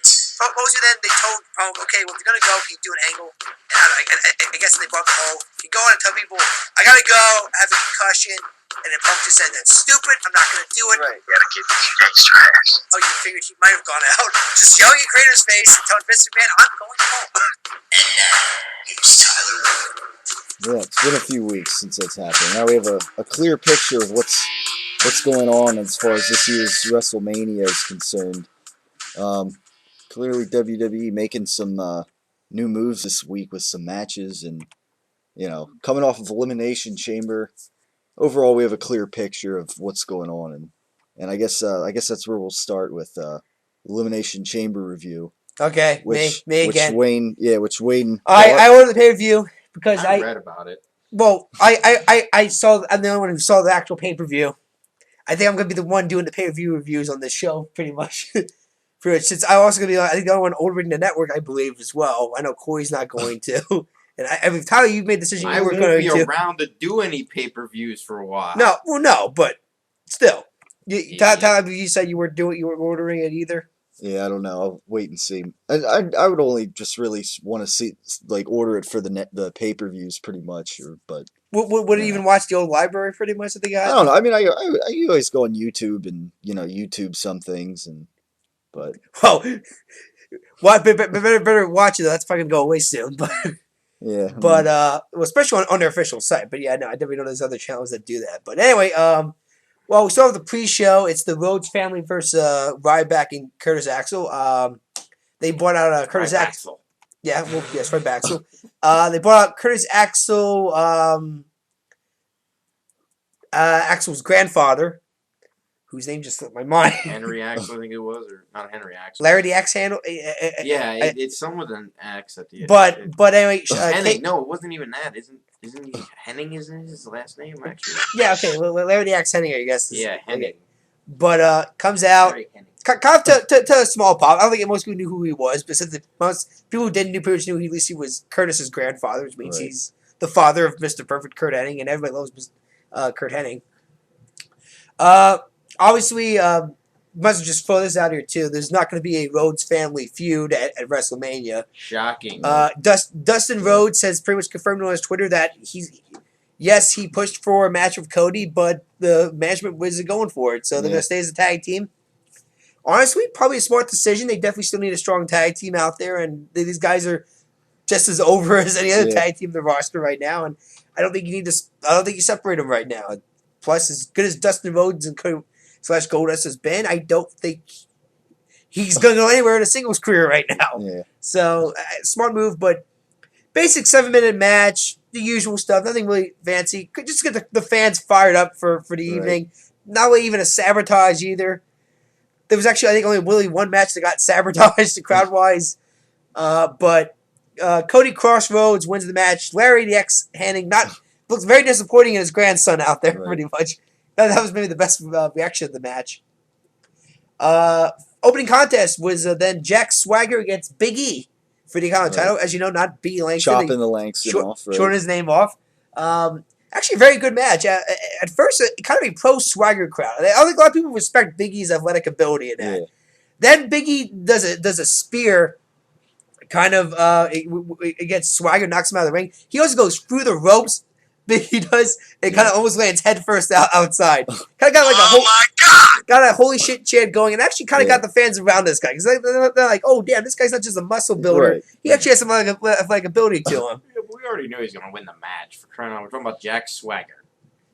Supposedly then they told Punk, okay, well, if you're going to go, can you do an angle? And I guess they brought the whole, you can go on and tell people, I got to go, I have a concussion. And then Punk just said, that's stupid, I'm not going to do it. Right. You gotta keep the teenage trash. Oh, you figured he might have gone out. Just yelling at Kratos' face and telling Mr. Man, I'm going home. And now, here's Tyler. Yeah, it's been a few weeks since that's happened. Now we have a clear picture of what's going on as far as this year's WrestleMania is concerned. Clearly WWE making some new moves this week with some matches, and coming off of Elimination Chamber. Overall, we have a clear picture of what's going on, and I guess that's where we'll start with Elimination Chamber review. Okay, me again. Which Wayne. I ordered the pay-per-view because I read about it. Well, I'm the only one who saw the actual pay-per-view. I think I'm gonna be the one doing the pay-per-view reviews on this show, pretty much. Since I'm also gonna be, I think the only one ordering the network, I believe, as well. I know Corey's not going to, and Tyler, you've made the decision. I won't be around to do any pay-per-views for a while. No, but still, Tyler, you said you were ordering it either. Yeah, I don't know. I'll wait and see. I would only just really want to see, order it for the pay-per-views, pretty much. But would you even watch the old library, pretty much, that they got? I don't know. I mean, I always go on YouTube and YouTube some things, but better watch it. That's probably gonna go away soon. But yeah, but especially on their official site. But yeah, no, I definitely know there's other channels that do that. But anyway, well, we start with the pre-show. It's the Rhodes family versus Ryback and Curtis Axel. They brought out Curtis Axel. Yeah, well, yes, Ryback Axel. They brought out Curtis Axel, Axel's grandfather, whose name just slipped my mind. Henry Axel, I think it was, or not Henry Axel. Larry the Axe Handle. It's someone with an X at the end. But anyway, Henning. No, it wasn't even that. Isn't he Henning? Isn't his last name actually? Yeah. Okay. Larry the Axe Henning, I guess. Yeah, Henning. But comes out. Kind of to a small pop. I don't think most people knew who he was, but since most people who didn't know, pretty much knew at least he was Curtis's grandfather, which means he's the father of Mr. Perfect, Kurt Hennig, and everybody loves Kurt Hennig. Obviously, might as well just throw this out here too. There's not going to be a Rhodes family feud at WrestleMania. Shocking. Dustin Rhodes has pretty much confirmed on his Twitter that he pushed for a match with Cody, but the management wasn't going for it, so they're going to stay as a tag team. Honestly, probably a smart decision. They definitely still need a strong tag team out there, and these guys are just as over as any other tag team in the roster right now. And I don't think you separate them right now. Plus, as good as Dustin Rhodes and / Goldust has been, I don't think he's going to go anywhere in a singles career right now. Yeah. So, smart move, but basic 7-minute match, the usual stuff, nothing really fancy. Could just get the fans fired up for the evening. Not really even a sabotage either. There was actually, I think, only really one match that got sabotaged crowd-wise. But Cody Crossroads wins the match. Larry the X Hennig looks very disappointing in his grandson out there, pretty much. That was maybe the best reaction of the match. Opening contest was then Jack Swagger against Big E for the title. As you know, not B. Langston. Chopping the Langston off. Shorting his name off. Actually, a very good match. At first, kind of a pro-Swagger crowd. I don't think a lot of people respect Big E's athletic ability in that. Yeah. Then Big E does a spear, kind of against Swagger, knocks him out of the ring. He also goes through the ropes. Big E does. It kind of almost lands head first outside. Kind of got like got a holy shit chant going, and actually kind of got the fans around this guy because they're like, oh damn, this guy's not just a muscle builder. He actually has some athletic ability to him. We already knew he was going to win the match. For crying out, we're talking about Jack Swagger.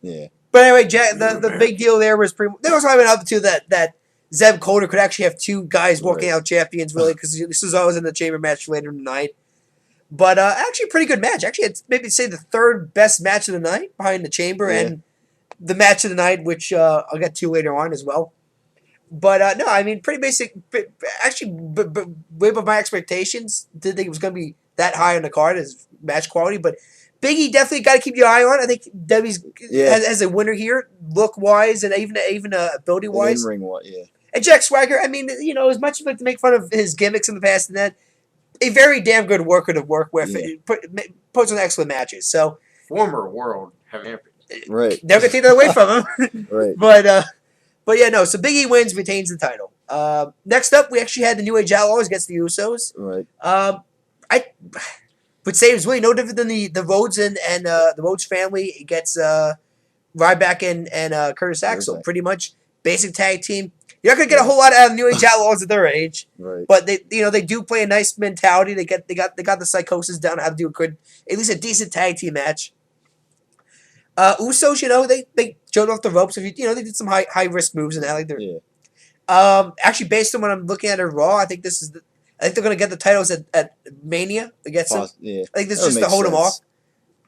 Yeah. But anyway, the big deal there was there was probably up to that Zeb Coulter could actually have two guys walking out champions, really, because this was always in the chamber match later in the night. But actually, a pretty good match. Actually, it's maybe say the third best match of the night behind the chamber and the match of the night, which I'll get to later on as well. But no, I mean, pretty basic. Actually, way above my expectations. Didn't think it was going to be that high on the card as match quality, but Big E definitely got to keep your eye on. I think Debbie's as a winner here, look wise and even ability wise. And Jack Swagger, I mean, as much as I like to make fun of his gimmicks in the past and that, a very damn good worker to work with. Puts on excellent matches. So former world heavy. Right. Never gonna take that away from him. Right. But yeah, no. So Big E wins, retains the title. Next up, we actually had the New Age Outlaws against the Usos. Right. I would say it was really no different than the Rhodes and the Rhodes family against Ryback and Curtis Axel. Right. Pretty much basic tag team. You're not gonna get a whole lot out of New Age Outlaws at their age, Right. but they do play a nice mentality. They got the psychosis down how to do at least a decent tag team match. Usos, they showed off the ropes. If they did some high risk moves and that. Like they're actually based on what I'm looking at in Raw, I think they're gonna get the titles at Mania against them. Yeah. I think this is just to hold them off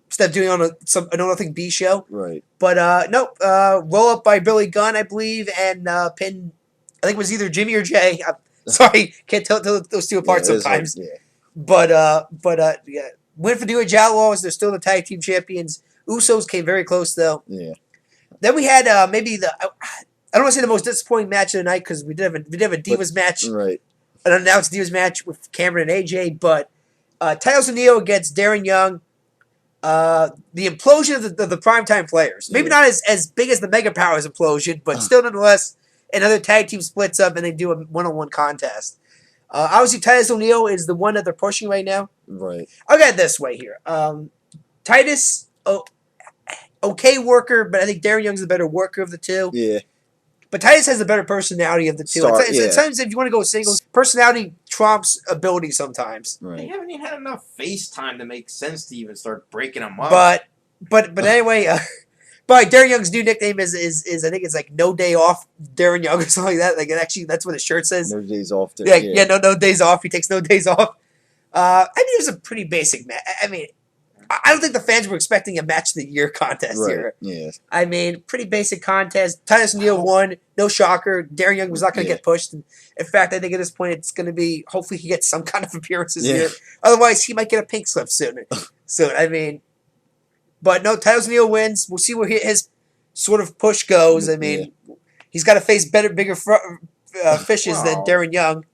instead of doing on a nothing B show. Right. But no, roll up by Billy Gunn, I believe, and pin. I think it was either Jimmy or Jay. I'm sorry, can't tell those two apart sometimes. Yeah. But yeah, win for New Age Outlaws. They're still the tag team champions. Usos came very close though. Yeah. Then we had maybe I don't want to say the most disappointing match of the night because we did have a Divas match, Right. an announced Divas match with Cameron and AJ. But Titus O'Neil against Darren Young. The implosion of the primetime players. Maybe not as big as the Mega Powers implosion, but still nonetheless, another tag team splits up and they do a one-on-one contest. Obviously, Titus O'Neil is the one that they're pushing right now. Right. I'll get it this way here. Titus, okay worker, but I think Darren Young's the better worker of the two. Yeah. But Titus has the better personality of the two. Sometimes if you want to go singles, personality trumps ability sometimes. Right. They haven't even had enough face time to make sense to even start breaking them up. But anyway, but Darren Young's new nickname is I think it's like No Day Off Darren Young or something like that. Like actually, that's what his shirt says. No days off. No days off. He takes no days off. I mean, it was a pretty basic match. I mean, I don't think the fans were expecting a match of the year contest here. Yeah. I mean, pretty basic contest. Titus O'Neil won. No shocker. Darren Young was not going to get pushed. And in fact, I think at this point it's going to be, hopefully he gets some kind of appearances here. Otherwise, he might get a pink slip soon. I mean, but no, Titus O'Neil wins. We'll see where his sort of push goes. I mean, he's got to face bigger fishes than Darren Young.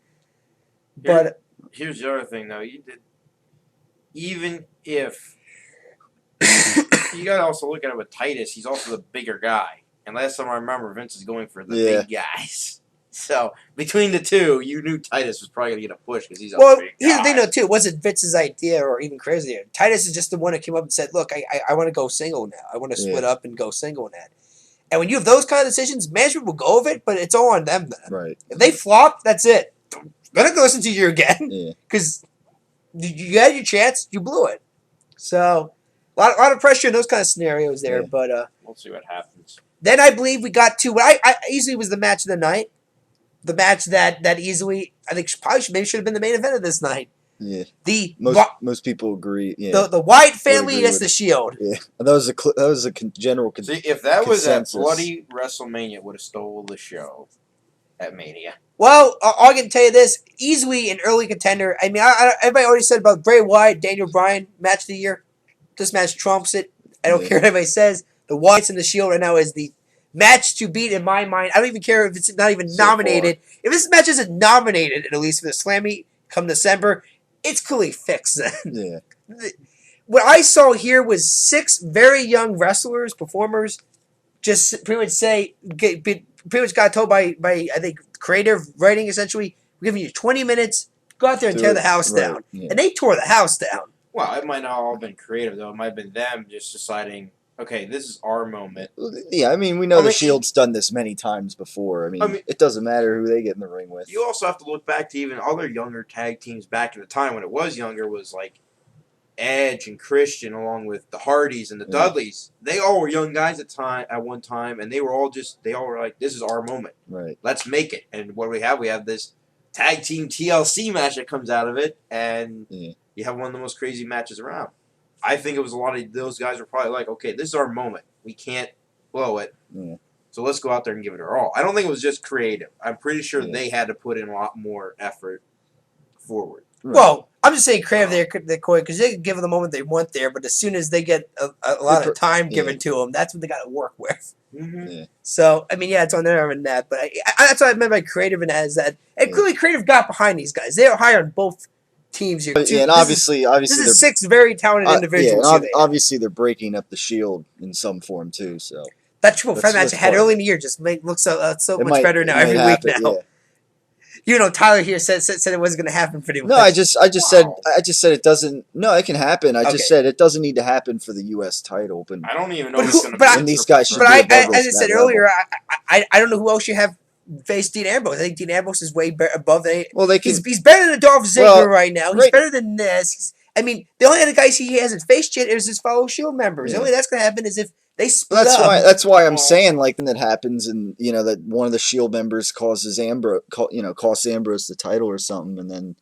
But here's the other thing, though. Even if you got to also look at it with Titus, he's also the bigger guy. And last time I remember, Vince is going for the big guys. So between the two, you knew Titus was probably going to get a push because he's a big guy. Here's the thing, though, too. It wasn't Vince's idea or even crazier. Titus is just the one that came up and said, look, I want to go single now. I want to split up and go single in that. And when you have those kind of decisions, management will go over it, but it's all on them then. Right. If they flop, that's it. They're not going to listen to you again. Because you had your chance, you blew it. So, a lot of pressure in those kind of scenarios there. But we'll see what happens. Then I believe we got to what I easily was the match of the night. The match that easily, I think, maybe should have been the main event of this night. Yeah. Most people agree. Yeah. The Wyatt family against the Shield. Yeah. That was a general consensus. See, if that was at bloody WrestleMania, it would have stole the show at Mania. Well, I can tell you this: easily an early contender. I mean, everybody already said about Bray Wyatt, Daniel Bryan match of the year. This match trumps it. I don't care what anybody says. The Wyatts and the Shield right now is the match to beat in my mind. I don't even care if it's not even nominated. If this match isn't nominated, at least for the Slammy come December, it's clearly fixed then. Yeah. What I saw here was 6 very young wrestlers, performers, just pretty much got told by I think creative writing essentially, we're giving you 20 minutes, go out there and tear the house down. Yeah. And they tore the house down. Well, it might not all have been creative though. It might have been them just deciding, okay, this is our moment. Yeah, I mean, we know the Shield's done this many times before. I mean, it doesn't matter who they get in the ring with. You also have to look back to even other younger tag teams back in the time when it was younger, was like Edge and Christian, along with the Hardys and the Dudleys. They all were young guys at one time, and they all were like, this is our moment. Right. Let's make it. And what do we have? We have this tag team TLC match that comes out of it, and you have one of the most crazy matches around. I think it was a lot of those guys were probably like, okay, this is our moment. We can't blow it. Yeah. So let's go out there and give it our all. I don't think it was just creative. I'm pretty sure they had to put in a lot more effort forward. Right. Well, I'm just saying creative there, because they can give them the moment they want there, but as soon as they get a lot of time given to them, that's what they got to work with. Mm-hmm. Yeah. So, I mean, it's on there and that, but that's what I meant by creative and as that. And clearly creative got behind these guys. They were high on both teams here. Yeah, and obviously this is 6 very talented individuals. Yeah, and obviously they're breaking up the Shield in some form too. So that triple threat match I had early in the year just looks so much better now every week now. Tyler here said it wasn't going to happen pretty much. No, I just said it doesn't. No, it can happen. I Okay. just said it doesn't need to happen for the U.S. title. But I don't even know But who's who- going to but be. I- these guys should But be above as I us said at that earlier, level. I don't know who else you have face Dean Ambrose. I think Dean Ambrose is way above. Well, they can. He's better than Dolph Ziggler Well, right now. He's right- better than this. I mean, the only other guys he hasn't faced yet is his fellow Shield members. The Yeah. only that's going to happen is if they split That's up. why. That's why I'm saying like that happens, and that one of the Shield members costs Ambrose the title or something, and then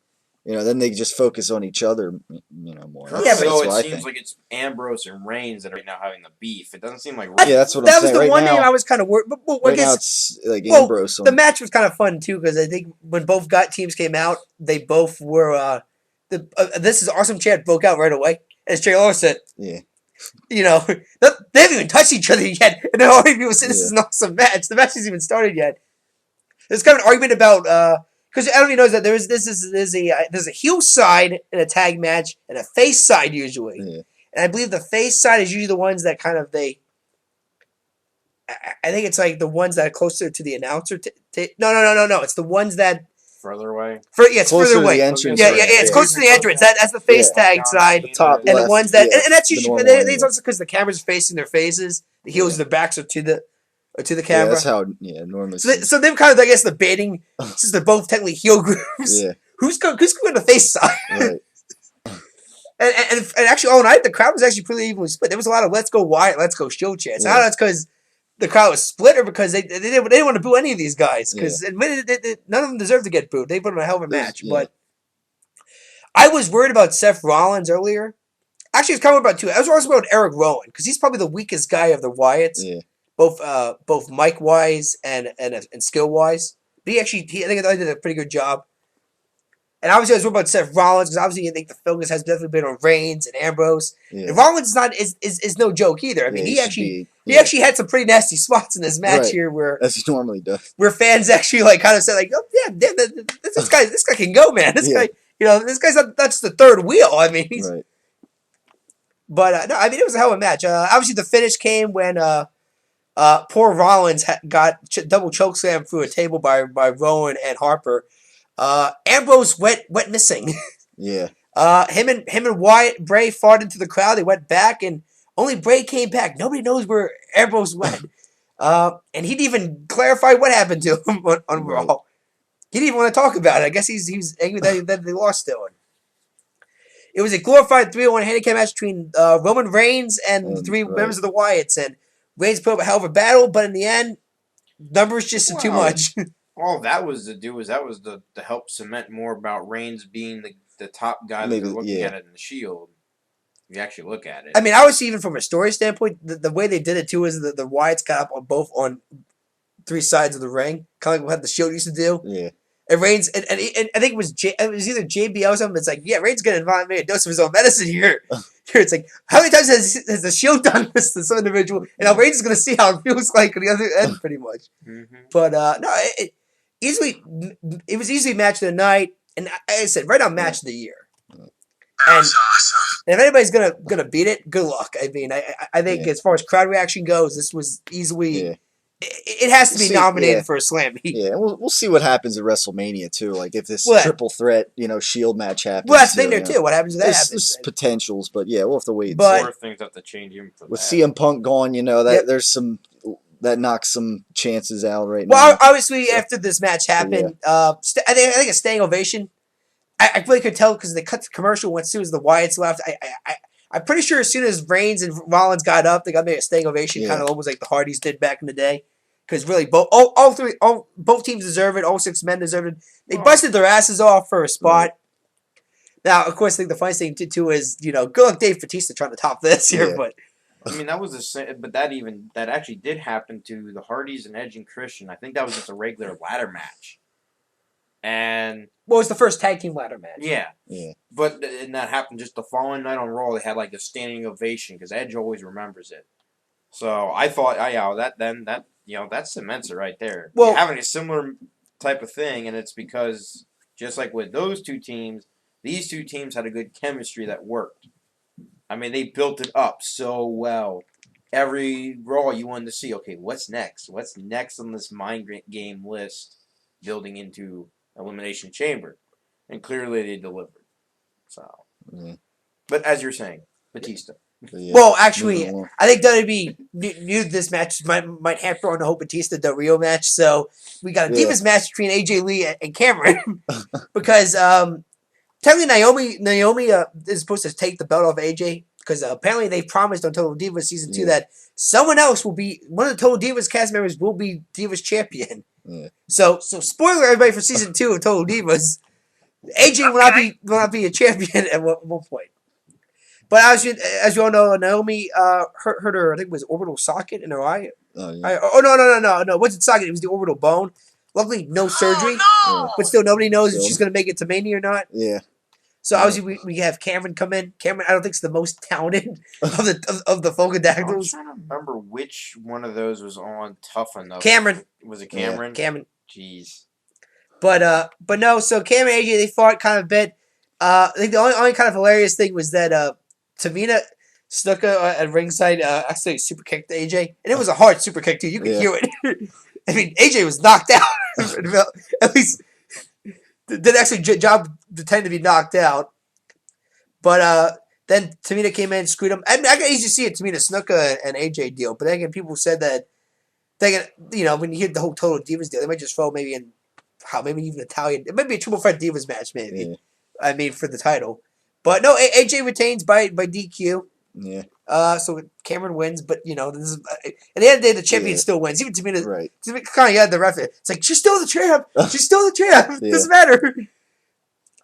then they just focus on each other, more. Yeah, but- so that's what it I seems think. like it's Ambrose and Reigns that are right now having the beef. It doesn't seem like Yeah, that's what I'm That was saying. the Right one now, name I was kind of worried. But I right now guess it's like well, Ambrose. the match was kind of fun too because I think when both teams came out, they both were this is awesome chant broke out right away. As Jay Lawler said, Yeah. they haven't even touched each other yet, and then already people say this is an awesome match. The match hasn't even started yet. There's kind of an argument about because everybody knows that there's a heel side in a tag match and a face side usually, Yeah. and I believe the face side is usually the ones that kind of I think it's like the ones that are closer to the announcer. No. It's the ones that further away. it's Closer further to away. the entrance. Yeah, it's close to the entrance. That's the face tag side. The top And left. the ones that, yeah, and that's the usually, normal it's angle. also because the camera's facing their faces, the heels of their backs are to the Yeah, camera. that's how. Yeah, normally. So they're kind of, I guess, debating, since they're both technically heel groups, Yeah. who's going to the face side? Right. And actually, all night, the crowd was actually pretty evenly split. There was a lot of "Let's go Wyatt, let's go Shield" chants. I don't know if that's because the crowd was split or because they didn't want to boo any of these guys because none of them deserve to get booed. They put on a hell of a match. Yeah. But I was worried about Seth Rollins earlier. Actually, it's kind of about two. I was also about Eric Rowan because he's probably the weakest guy of the Wyatts, Yeah. both Mike wise and skill wise. But I think he did a pretty good job. And obviously, I was worried about Seth Rollins because obviously, I think the focus has definitely been on Reigns and Ambrose. Yeah. And Rollins is no joke either. I mean, Yeah, he should actually had some pretty nasty spots in this match Right. here where as he normally does. fans actually kind of said oh yeah, this guy can go, man. This guy, this guy's that's the third wheel. I mean, Right. but no, I mean it was a hell of a match. Obviously the finish came when poor Rollins got double chokeslam through a table by Rowan and Harper. Ambrose went missing. Yeah. Him and Wyatt Bray fought into the crowd. They went back, and only Bray came back. Nobody knows where Ambrose went. And he didn't even clarify what happened to him on Raw. He didn't even want to talk about it. I guess he's angry that they lost to him. It was a glorified 3-on-1 handicap match between Roman Reigns and three members of the Wyatts, and Reigns put up a hell of a battle, but in the end, numbers just too much. All that was to do was to help cement more about Reigns being the top guy that Maybe, they're looking yeah. at it in the Shield. If you actually look at it. I mean, obviously, even from a story standpoint, the way they did it too is that the Wyatts got up on three sides of the ring, kind of like what the Shield used to do. Yeah. And Reigns, and I think it was either JBL or something. It's like, yeah, Reigns gonna invite me a dose of his own medicine here. Here, it's like, how many times has the Shield done this to some individual? And now Reigns is gonna see how it feels like on the other end, pretty much. Mm-hmm. But no, it was easily match of the night, and like I said, right on match of the year. And if anybody's gonna beat it, good luck. I mean, I think as far as crowd reaction goes, this was easily. Yeah. It has to be nominated for a Slammy. Yeah, and we'll see what happens at WrestleMania too. Like if this triple threat, Shield match happens. Well, that's the thing there too. What happens if that happens? There's potentials, but yeah, we'll have to wait. But more things have to change even for with that. CM Punk gone, there's some that knocks some chances out right now. Well, obviously after this match happened, I think a standing ovation. I really could tell because they cut the commercial when as soon as the Wyatts left. I'm pretty sure as soon as Reigns and Rollins got up, they got made a standing ovation, kind of almost like the Hardys did back in the day. Because really, both teams deserve it. All 6 men deserve it. They busted their asses off for a spot. Now, of course, I think the funniest thing too is good luck Dave Bautista trying to top this here, but. I mean, that was the same, but that actually did happen to the Hardys and Edge and Christian. I think that was just a regular ladder match. And well, it was the first tag team ladder match. Yeah. Yeah. But and that happened just the following night on Raw. They had like a standing ovation because Edge always remembers it. So I thought, that cements it right there. Well, you're having a similar type of thing, and it's because just like with those two teams, these two teams had a good chemistry that worked. I mean, they built it up so well. Every Raw you wanted to see, okay, what's next? What's next on this mind game list building into Elimination Chamber, and clearly they delivered. So, Yeah. but as you're saying, Batista. Yeah. Well, actually, Moving on. I think WWE knew this match might hamper on the whole Batista Del Rio match, so we got a Yeah. Divas match between AJ Lee and Cameron because technically Naomi is supposed to take the belt off AJ because apparently they promised on Total Divas season 2 that someone else will be one of the Total Divas cast members will be Divas champion. Yeah. So spoiler everybody for season 2 of Total Divas, AJ will not be a champion at one point. But as you all know, Naomi hurt her, I think it was orbital socket in her eye. Oh, yeah. No. It wasn't socket. It was the orbital bone. Luckily, no surgery. Yeah. But still, nobody knows if So- she's going to make it to Mania or not. Yeah. So obviously, we have Cameron come in. Cameron, I don't think is the most talented of the I'm Funkadactyls. trying to remember which one of those was on Tough Enough. Cameron. Was it Cameron? Cameron. Jeez. But no. So Cameron and AJ they fought kind of a bit. I think the only kind of hilarious thing was that Tamina Snuka at ringside actually super kicked AJ, and it was a hard super kick too. You could hear it. I mean, AJ was knocked out. At least did actually job pretend to be knocked out. But then Tamina came in and screwed him. I mean, I can easily see a Tamina Snuka and AJ deal, but then again, people said that when you hear the whole Total Divas deal, they might just throw maybe even Italian. It might be a triple threat Divas match, maybe. Yeah. I mean, for the title. But no, AJ retains by DQ. Yeah. So Cameron wins, but this is at the end of the day, the champion still wins. Even Tamina, Right. kind of got the ref. It's like she's still the champ. She's still the champ. Yeah. Doesn't matter.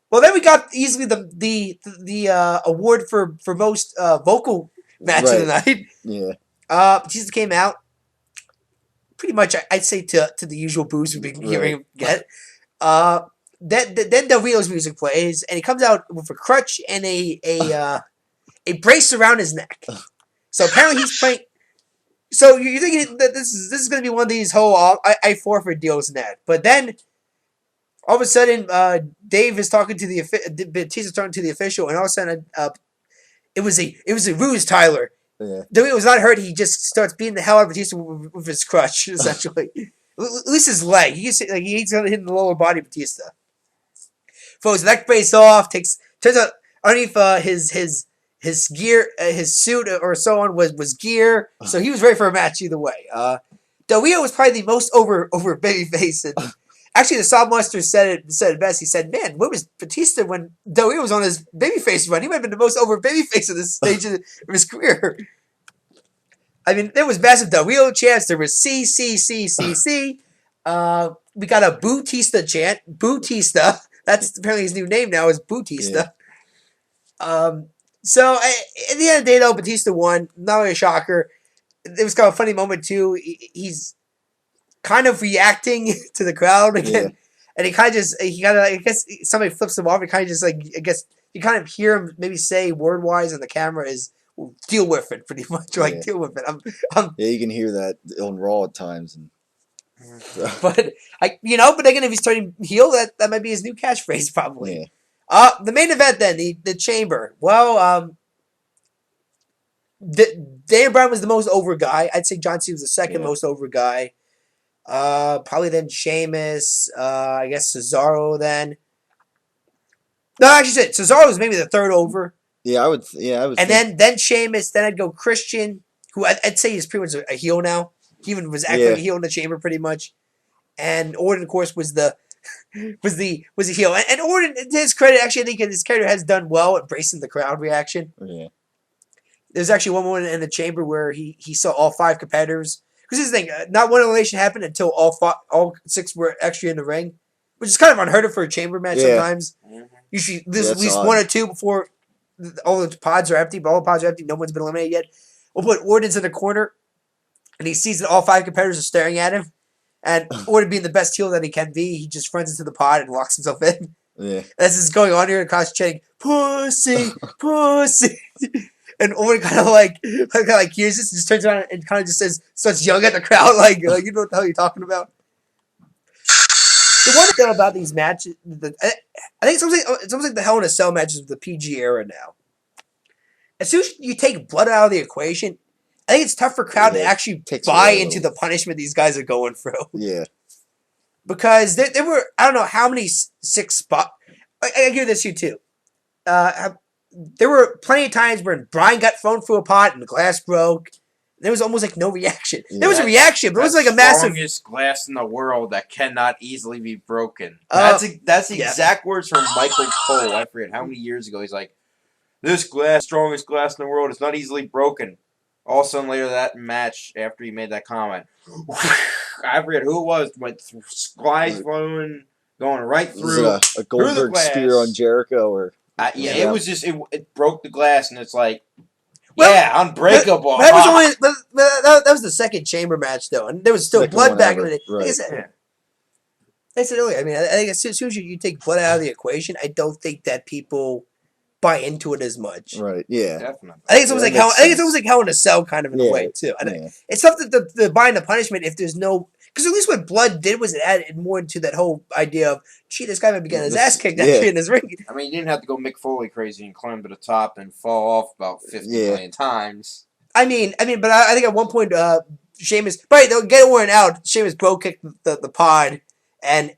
Well, then we got easily the award for most vocal match of the night. Yeah. Batista came out. Pretty much, I'd say to the usual boos we've been hearing him get. Then Del Rio's music plays, and he comes out with a crutch and a brace around his neck. So apparently he's playing. So you're thinking that this is going to be one of these whole I forfeit deals and that, but then all of a sudden Dave is talking to Batista's talking to the official, and all of a sudden it was a ruse, Tyler. Yeah. Del Rio was not hurt. He just starts beating the hell out of Batista with his crutch, essentially. At least his leg. He's going to hit the lower body of Batista. Throws his neck brace off. Turns out underneath his gear, his suit or so on was gear. So he was ready for a match either way. Del Rio was probably the most over babyface. And actually, the Sob Monster said it best. He said, "Man, where was Batista when Del Rio was on his babyface run? He might have been the most over babyface of this stage of his career." I mean, there was massive Del Rio chants. There was C. We got a Bootista chant. Bootista. That's apparently his new name now is Bootista. Yeah. So at the end of the day, though, Batista won. Not really a shocker. It was kind of a funny moment too. He's kind of reacting to the crowd again, and I guess somebody flips him off. He kind of just you kind of hear him maybe say word wise, and the camera is deal with it pretty much. Deal with it. You can hear that on Raw at times. But again, if he's turning heel, that might be his new catchphrase probably. Yeah. The main event then, the Chamber. Well, Daniel Bryan was the most over guy. I'd say John Cena was the second most over guy. Probably then Sheamus. I guess Cesaro then. No, actually, Cesaro was maybe the third over. Yeah, I would. And then Sheamus. Then I'd go Christian, who I'd say is pretty much a heel now. He even was acting like a heel in the Chamber pretty much. And Orton, of course, was the heel. And Orton, to his credit, actually, I think his character has done well at bracing the crowd reaction. Yeah. There's actually one moment in the Chamber where he saw all 5 competitors. Because this is the thing, not one elimination happened until all 6 were actually in the ring, which is kind of unheard of for a Chamber match sometimes. Usually, there's at least 1 or 2 before all the pods are empty, but all the pods are empty. No one's been eliminated yet. We'll put Orton's in the corner, and he sees that all 5 competitors are staring at him. And Orton being the best heel that he can be, he just runs into the pod and locks himself in. Yeah. As this is going on here, and Cox chanting, "Pussy, pussy." And Orton kind of hears this and just turns around and kind of just starts yelling at the crowd, like you know what the hell you're talking about. The one thing about these matches, I think it's almost like the Hell in a Cell matches of the PG era now. As soon as you take blood out of the equation, I think it's tough for crowd to actually buy into the punishment these guys are going through. Yeah. because there were I don't know how many six spot. I give this to you too. There were plenty of times when Brian got thrown through a pot and the glass broke. There was almost like no reaction. Yeah. There was a reaction, but it was like a That's massive. strongest glass in the world that cannot easily be broken. Uh, That's the yeah. exact words from Michael Cole. I forget how many years ago. He's like, "This glass, strongest glass in the world, it's not easily broken." All of a sudden, later that match, after he made that comment, I forget who it was. Went through, flies flowing, going right Was through. it a Goldberg glass. spear on Jericho or? Yeah, Yeah. it was just it broke the glass, and it's like, Well, yeah, unbreakable. That was only that was the second chamber match though, and there was still Second blood one back ever, in the day. Like I right. said, Yeah. I said earlier. I mean, I think as soon as you take blood out of the equation, I don't think that people buy into it as much. Right. Yeah. Definitely. I think it's almost Yeah, like that how makes I think it's sense. almost like Hell in a Cell kind of in a way too. Yeah. It's tough to buy into punishment if there's no because at least what blood did was it added more into that whole idea of gee, this guy might be getting his ass kicked actually in his ring. I mean, you didn't have to go Mick Foley crazy and climb to the top and fall off about 50 million times. I mean, but I think at one point, Sheamus, right, they'll get Orton out. Sheamus bro kicked the pod, and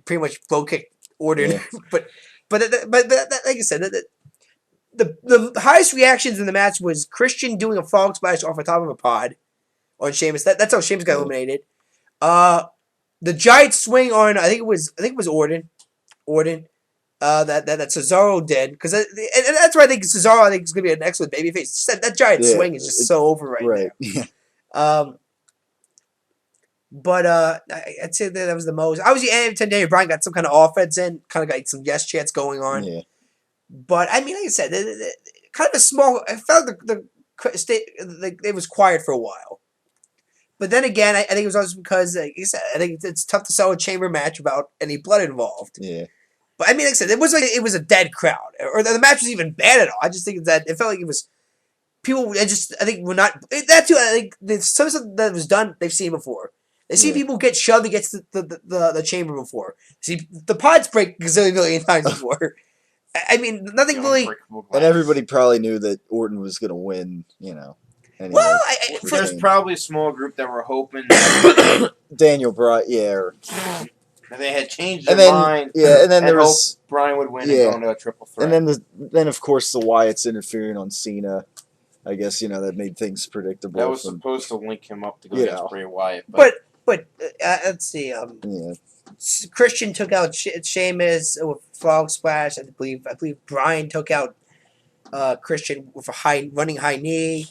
pretty much bro kicked Orton. Yeah. but like I said, the highest reactions in the match was Christian doing a frog splash off the top of a pod on Sheamus. That's how Sheamus got eliminated. The giant swing on I think it was Orton. That Cesaro did because and that's why I think Cesaro is going to be an excellent babyface. That giant swing is just so over right now. Yeah. But I'd say that was the most. Obviously, anytime Daniel Bryan got some kind of offense in, kind of got some yes chants going on. Yeah. But I mean, like I said, kind of a small. I felt the state it was quiet for a while. But then again, I think it was also because, like you said, I think it's tough to sell a chamber match without any blood involved. Yeah. But I mean, like I said, it was a dead crowd, or the match was even bad at all. I just think that it felt like it was people. I think were not that too. I think some stuff that was done they've seen before. They see people get shoved against the chamber before. See the pods break gazillion million times before. I mean, nothing really. And everybody probably knew that Orton was going to win. You know. Anyway. Well, there's probably a small group that were hoping that Daniel Bryan, or they had changed their mind. Yeah, and then there was Bryan would win and go into a triple threat. And then of course the Wyatts interfering on Cena. I guess that made things predictable. That was supposed to link him up to go against Bray Wyatt. But let's see. Christian took out Sheamus with frog splash. I believe Bryan took out Christian with a running high knee.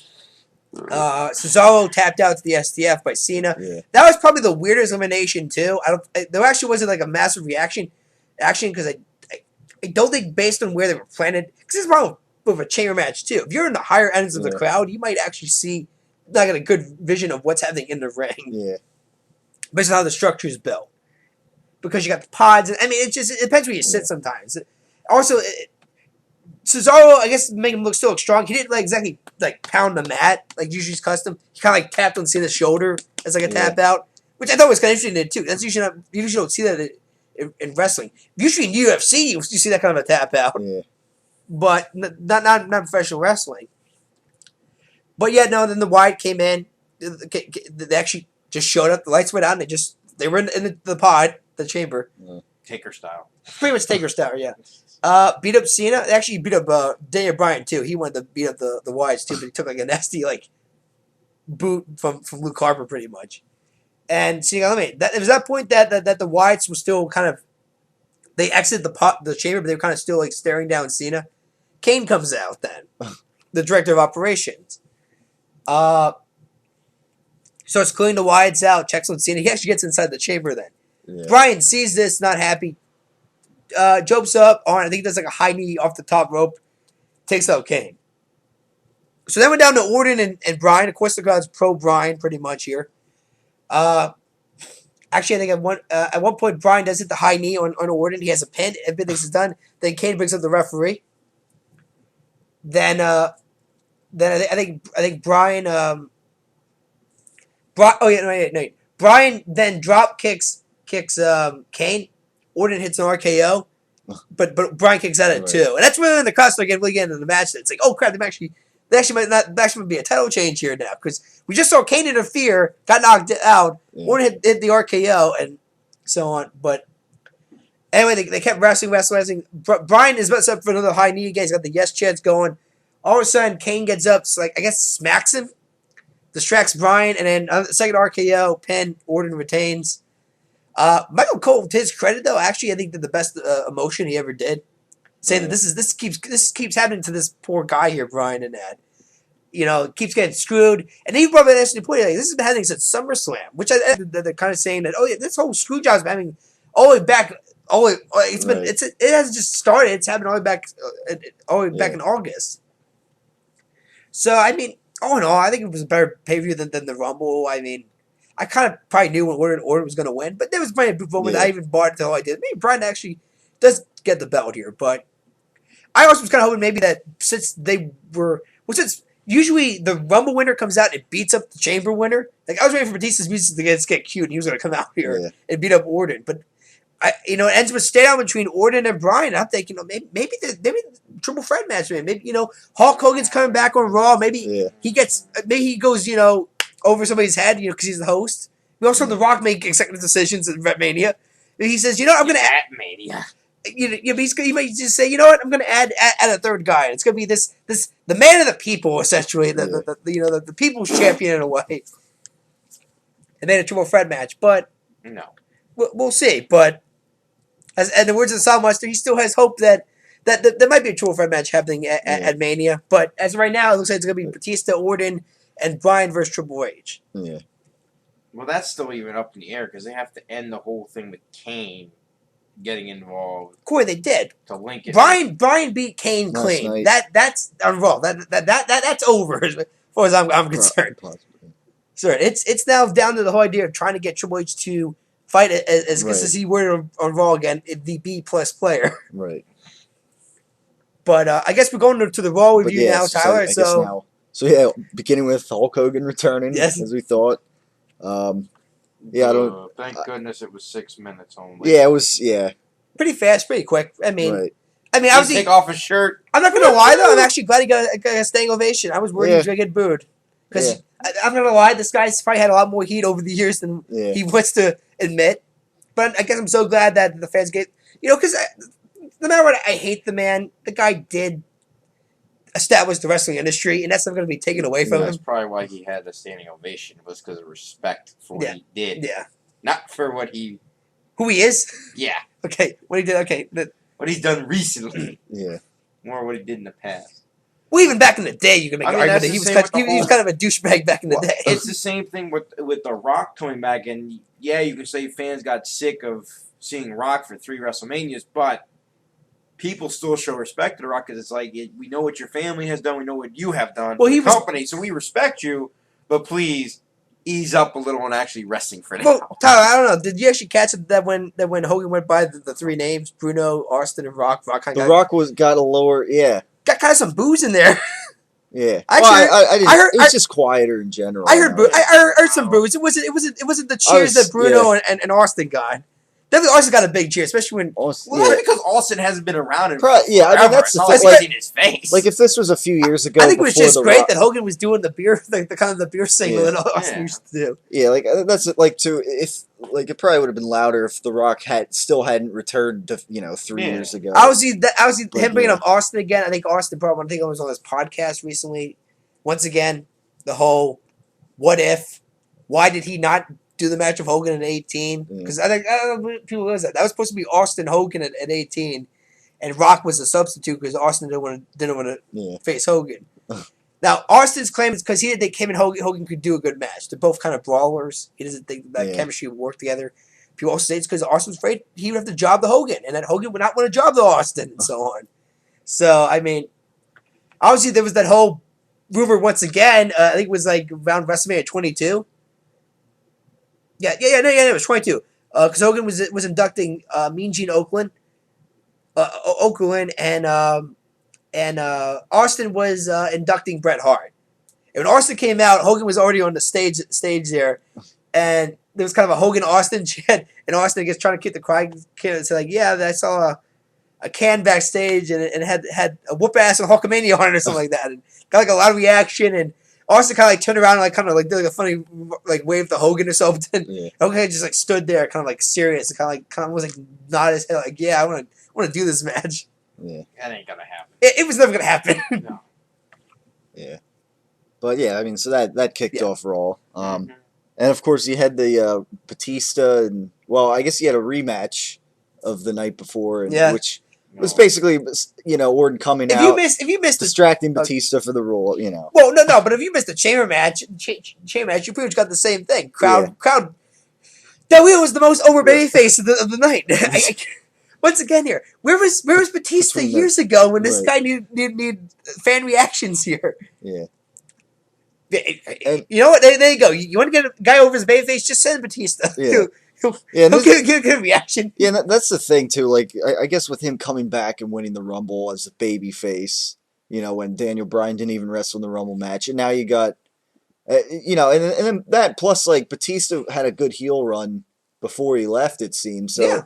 Cesaro tapped out to the STF by Cena. Yeah. That was probably the weirdest elimination too. There actually wasn't like a massive reaction because I don't think based on where they were planted. Because this is problem with a chamber match too. If you're in the higher ends of the crowd, you might actually see like a good vision of what's happening in the ring. Yeah. Based on how the structure is built, because you got the pods. And, I mean, it depends where you sit sometimes. Also. Cesaro, I guess, to make him look still strong. He didn't exactly pound the mat like usually is custom. He kind of tapped on Cena's shoulder as a tap out, which I thought was kind of interesting too. That's usually you usually don't see that in wrestling. Usually in UFC, you see that kind of a tap out, but not professional wrestling. But yeah, no. Then the Wyatt came in. They actually just showed up. The lights went out, and they were in the pod, the chamber. Taker style. Pretty much Taker style, yeah. Beat up Cena. They actually beat up Daniel Bryan too. He wanted to beat up the Wyatts too, but he took a nasty boot from Luke Harper pretty much. And Cena, it was that point that the Wyatts were still kind of they exited the chamber, but they were kind of still staring down Cena. Kane comes out then, the director of operations. Starts clearing the Wyatts out, checks on Cena. He actually gets inside the chamber then. Yeah. Bryan sees this, not happy. Jumps up on, I think he does a high knee off the top rope, takes out Kane. So then we're down to Orton and Bryan. Of course, the crowd's pro Bryan pretty much here. Actually, I think at one point Bryan does hit the high knee on Orton. He has a pin. Everything's is done. Then Kane brings up the referee. Then I think Bryan. Bryan then drop kicks Kane. Orton hits an RKO, but Bryan kicks out at it too, and that's when the crowd started really getting into the match. It's like, oh crap, there might be a title change here now because we just saw Kane interfere, got knocked out. Yeah. Orton hit the RKO, and so on. But anyway, they kept wrestling. Brian is about up for another high knee again. He's got the yes chance going. All of a sudden, Kane gets up, I guess smacks him, distracts Brian, and then second RKO, pin, Orton retains. Michael Cole, to his credit though, actually I think did the best emotion he ever did, saying that this keeps happening to this poor guy here, Brian, and that keeps getting screwed. And he brought up an interesting point. Like, this has been happening since SummerSlam, which they're kind of saying that this whole screw job's been happening all the way back. It hasn't just started. It's happened all the way back back in August. So I mean, all in all, I think it was a better pay-per-view than the Rumble. I mean, I kind of probably knew when Orton was going to win, but there was plenty of moments I even bought it the whole idea. Maybe Brian actually does get the belt here, but I also was kind of hoping maybe that since usually the Rumble winner comes out and beats up the Chamber winner. Like I was waiting for Batista's music to get cute, and he was going to come out here and beat up Orton, but it ends with a standout between Orton and Bryan. I'm thinking, maybe triple threat match, man. Maybe Hulk Hogan's coming back on Raw. Maybe he goes over somebody's head, because he's the host. We also have The Rock make executive decisions in Mania. He says, I'm going to add Mania. He might just say, I'm going to add a third guy. And it's going to be the man of the people, essentially, the people's champion in a way. And then a triple threat match, but no, we'll see. But in the words of Sal Muster, he still has hope that there might be a triple threat match happening at Mania. But as of right now, it looks like it's going to be Batista, Orton, and Bryan versus Triple H. Yeah. Well, that's still even up in the air because they have to end the whole thing with Kane getting involved. Corey, they did. To link it. Bryan beat Kane clean. That's involved. That's over as far as I'm concerned. Sure, it's now down to the whole idea of trying to get Triple H to fight as he were on Raw again, the B+ player. Right. But I guess we're going to the Raw review now, Tyler. So beginning with Hulk Hogan returning, as we thought. Thank goodness it was 6 minutes only. Yeah, it was. Yeah. Pretty fast, pretty quick. I mean, obviously take off his shirt. I'm not gonna lie though. I'm actually glad he got a standing ovation. I was worried he was gonna get booed because I'm not gonna lie. This guy's probably had a lot more heat over the years than he wants to admit. But I guess I'm so glad that the fans get because no matter what, I hate the man. The guy did establish the wrestling industry, and that's not going to be taken away from him. That's probably why he had the standing ovation, was because of respect for what he did. Yeah. Not for who he is? Yeah. Okay. What he did, okay. What he's done recently. Yeah. More what he did in the past. Well, even back in the day, you can make an argument that he was kind of a douchebag back in the day. It's the same thing with The Rock coming back, and you can say fans got sick of seeing Rock for 3 WrestleManias, but people still show respect to The Rock because it's like, we know what your family has done, we know what you have done for the company, so we respect you, but please ease up a little on actually wrestling for now. Well, Tyler, I don't know. Did you actually catch it that when Hogan went by the 3 names, Bruno, Austin, and Rock? Rock got a lower, got kind of some booze in there. Yeah, I heard it was just quieter in general. I heard some booze. It wasn't the cheers that Bruno and Austin got. Definitely Austin got a big cheer, especially when because Austin hasn't been around in I mean that's the thing. Like, his face. Like if this was a few years ago, I think it was just great that Hogan was doing the beer, the kind of the beer single that Austin used to do. Yeah, like that's like it probably would have been louder if The Rock hadn't returned to 3 years ago. Obviously, him bringing up Austin again. I think Austin I was on his podcast recently. Once again, the whole what if? Why did he not do the match of Hogan at 18? Because I don't know if people realize that was supposed to be Austin Hogan at 18, and Rock was a substitute because Austin didn't want to face Hogan. Now Austin's claim is because he didn't think him and Hogan could do a good match. They're both kind of brawlers. He doesn't think that chemistry would work together. People also say it's because Austin was afraid he would have to job the Hogan, and that Hogan would not want to job the Austin, and so on. So I mean, obviously there was that whole rumor once again. I think it was like around WrestleMania 22. It was 22. Because Hogan was inducting Mean Gene Okerlund, and Austin was inducting Bret Hart. And when Austin came out, Hogan was already on the stage there, and there was kind of a Hogan-Austin chant, and Austin, I guess, trying to keep the crowd and say like, I saw a can backstage, and it had a whoop ass and Hulkamania on it or something like that, and got like a lot of reaction, and Austin kind of like turned around and like kind of like did like a funny like wave to Hogan or something. Yeah. Okay, just like stood there, kind of like serious, kind of was like nod his head, like yeah, I want to do this match. Yeah. That ain't gonna happen. It was never gonna happen. No. Yeah. But yeah, I mean, so that kicked Yeah. off Raw. Mhm. And of course, you had the Batista, and well, I guess you had a rematch of the night before, and, Yeah. which was basically, Orton coming if out, you missed the distracting Batista for the rule, well, no, but if you missed the chamber match, you pretty much got the same thing. Crowd. That wheel was the most over babyface of the night. Once again, here, where was Batista Between the- years ago when this right. guy need fan reactions here? Yeah. You know what? There you go. You want to get a guy over his babyface? Just send Batista. Yeah. He'll Yeah, and get a reaction. Yeah, and that's the thing too. Like, I guess with him coming back and winning the Rumble as a babyface, when Daniel Bryan didn't even wrestle in the Rumble match, and now you got, and then that plus like Batista had a good heel run before he left. It seems so. Yeah.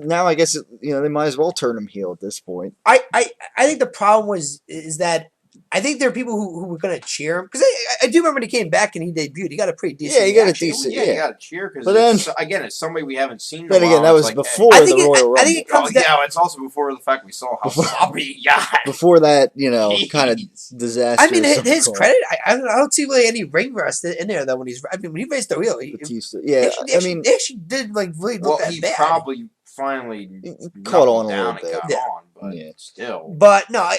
Now I guess they might as well turn him heel at this point. I think the problem is that I think there are people who were going to cheer him because I do remember when he came back and he debuted. He got a pretty decent. Yeah, he got a reaction. decent. Yeah, you gotta cheer because But then again, it's somebody we haven't seen. In a then again, while. that It's was like, before I the think Royal Rumble. I think it comes down. yeah, it's also before the fact we saw how sloppy he got. Before that, kind of Jeez. disaster. I mean, his credit. I don't see really any ring rust in there though. When he faced the wheel, Batista. Yeah, I mean, they actually did like really look that he bad. probably finally caught knuckled on a down little and bit. got on, but Yeah. still. But no, I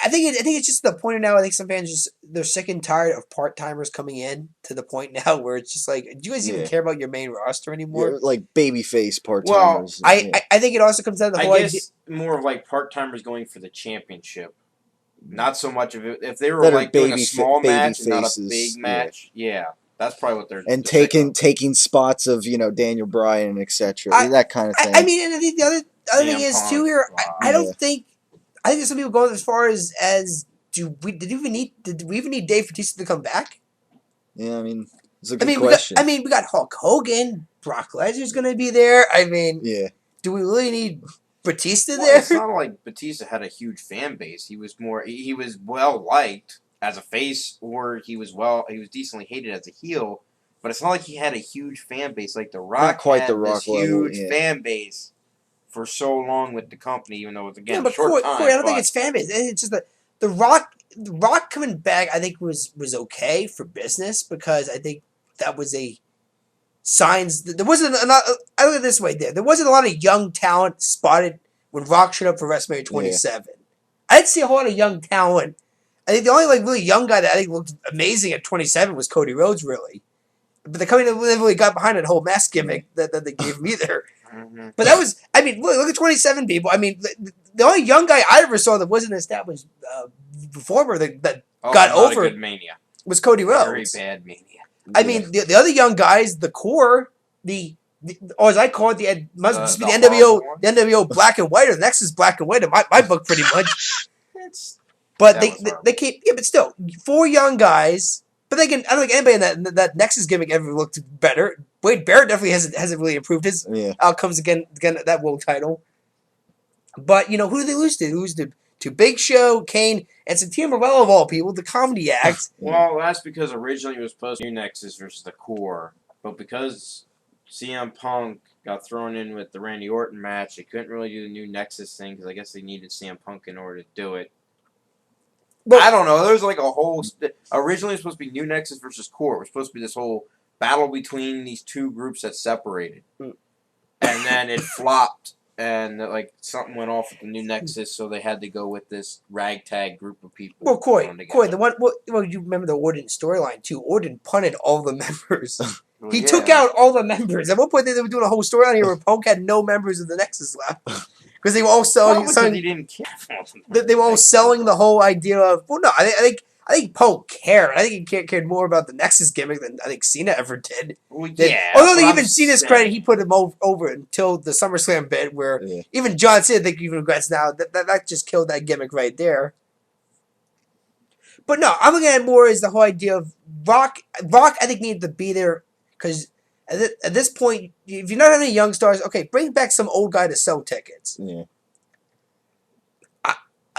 think it's just the point now. I think some fans they're sick and tired of part timers coming in to the point now where it's just like, do you guys even Yeah. care about your main roster anymore? Yeah, like babyface part Well, timers. I think it also comes down to the whole I idea. guess more of like part timers going for the championship. Not so much of it. If they were That are like doing a baby small baby match and not a faces, big yeah. match, yeah, that's probably what they're and sick of. taking spots of Daniel Bryan and etc. I- That kind of thing. I mean, and I think the other CM thing is Punk, too here. I don't Yeah. think. I think there's some people going as far as did we even need Dave Batista to come back? Yeah, I mean, it's a I good mean, question. we got Hulk Hogan, Brock Lesnar's going to be there. I mean, Yeah, do we really need Batista Well, there? it's not like Batista had a huge fan base. He was well liked as a face, or he was decently hated as a heel. But it's not like he had a huge fan base like The Rock. Not quite had The Rock this level, huge yeah. fan base for so long with the company, even though it was again Yeah, a but short Corey, time. I don't think but- it's fan base. It's just that the Rock coming back. I think was okay for business because I think that was a signs. There wasn't enough. I look at it this way: there wasn't a lot of young talent spotted when Rock showed up for WrestleMania 27. I didn't see a whole lot of young talent. I think the only really young guy that I think looked amazing at 27 was Cody Rhodes, really. But the company never really got behind that whole mask gimmick that they gave him either. Mhm. But that was, I mean, look at 27 people. I mean, the only young guy I ever saw that wasn't an established performer that got not over a good Mania. was Cody Very Rhodes. bad Mania. I mean, the other young guys, the core, or as I call it, the NWO, horrible one? the NWO black and white, or the Nexus black and white in my book, pretty much. But That was horrible. they keep, yeah, but still, 4 young guys. But I don't think anybody in that Nexus gimmick ever looked better. Wade Barrett definitely hasn't really improved his outcomes again at that world title. But who do they lose to? They lose to Big Show, Kane, and Santino Marella of all people, the comedy act. Well, that's because originally it was supposed to be Nexus versus the Core, but because CM Punk got thrown in with the Randy Orton match, they couldn't really do the new Nexus thing because I guess they needed CM Punk in order to do it. Well, I don't know. There was like a whole. Originally, it was supposed to be New Nexus versus Core. It was supposed to be this whole battle between these two groups that separated, and then it flopped, and like something went off with the New Nexus, so they had to go with this ragtag group of people. Well, Coy, thrown together. the one. Well, you remember the Orton storyline too. Orton punted all the members. Well, He yeah. took out all the members. At one point, they were doing a whole storyline here where Punk had no members of the Nexus left because they were all Probably selling. because he didn't care. They were all selling the whole idea of. Well, no, I think Punk cared. I think he cared more about the Nexus gimmick than I think Cena ever did. Well, That- yeah. although but they I'm even Cena's saying- credit, he put him over until the SummerSlam bit, where even John Cena, I think, even regrets now that just killed that gimmick right there. But no, I'm looking at it more as the whole idea of Rock. Rock, I think, needed to be there because at this point, if you're not having any young stars, okay, bring back some old guy to sell tickets. Yeah.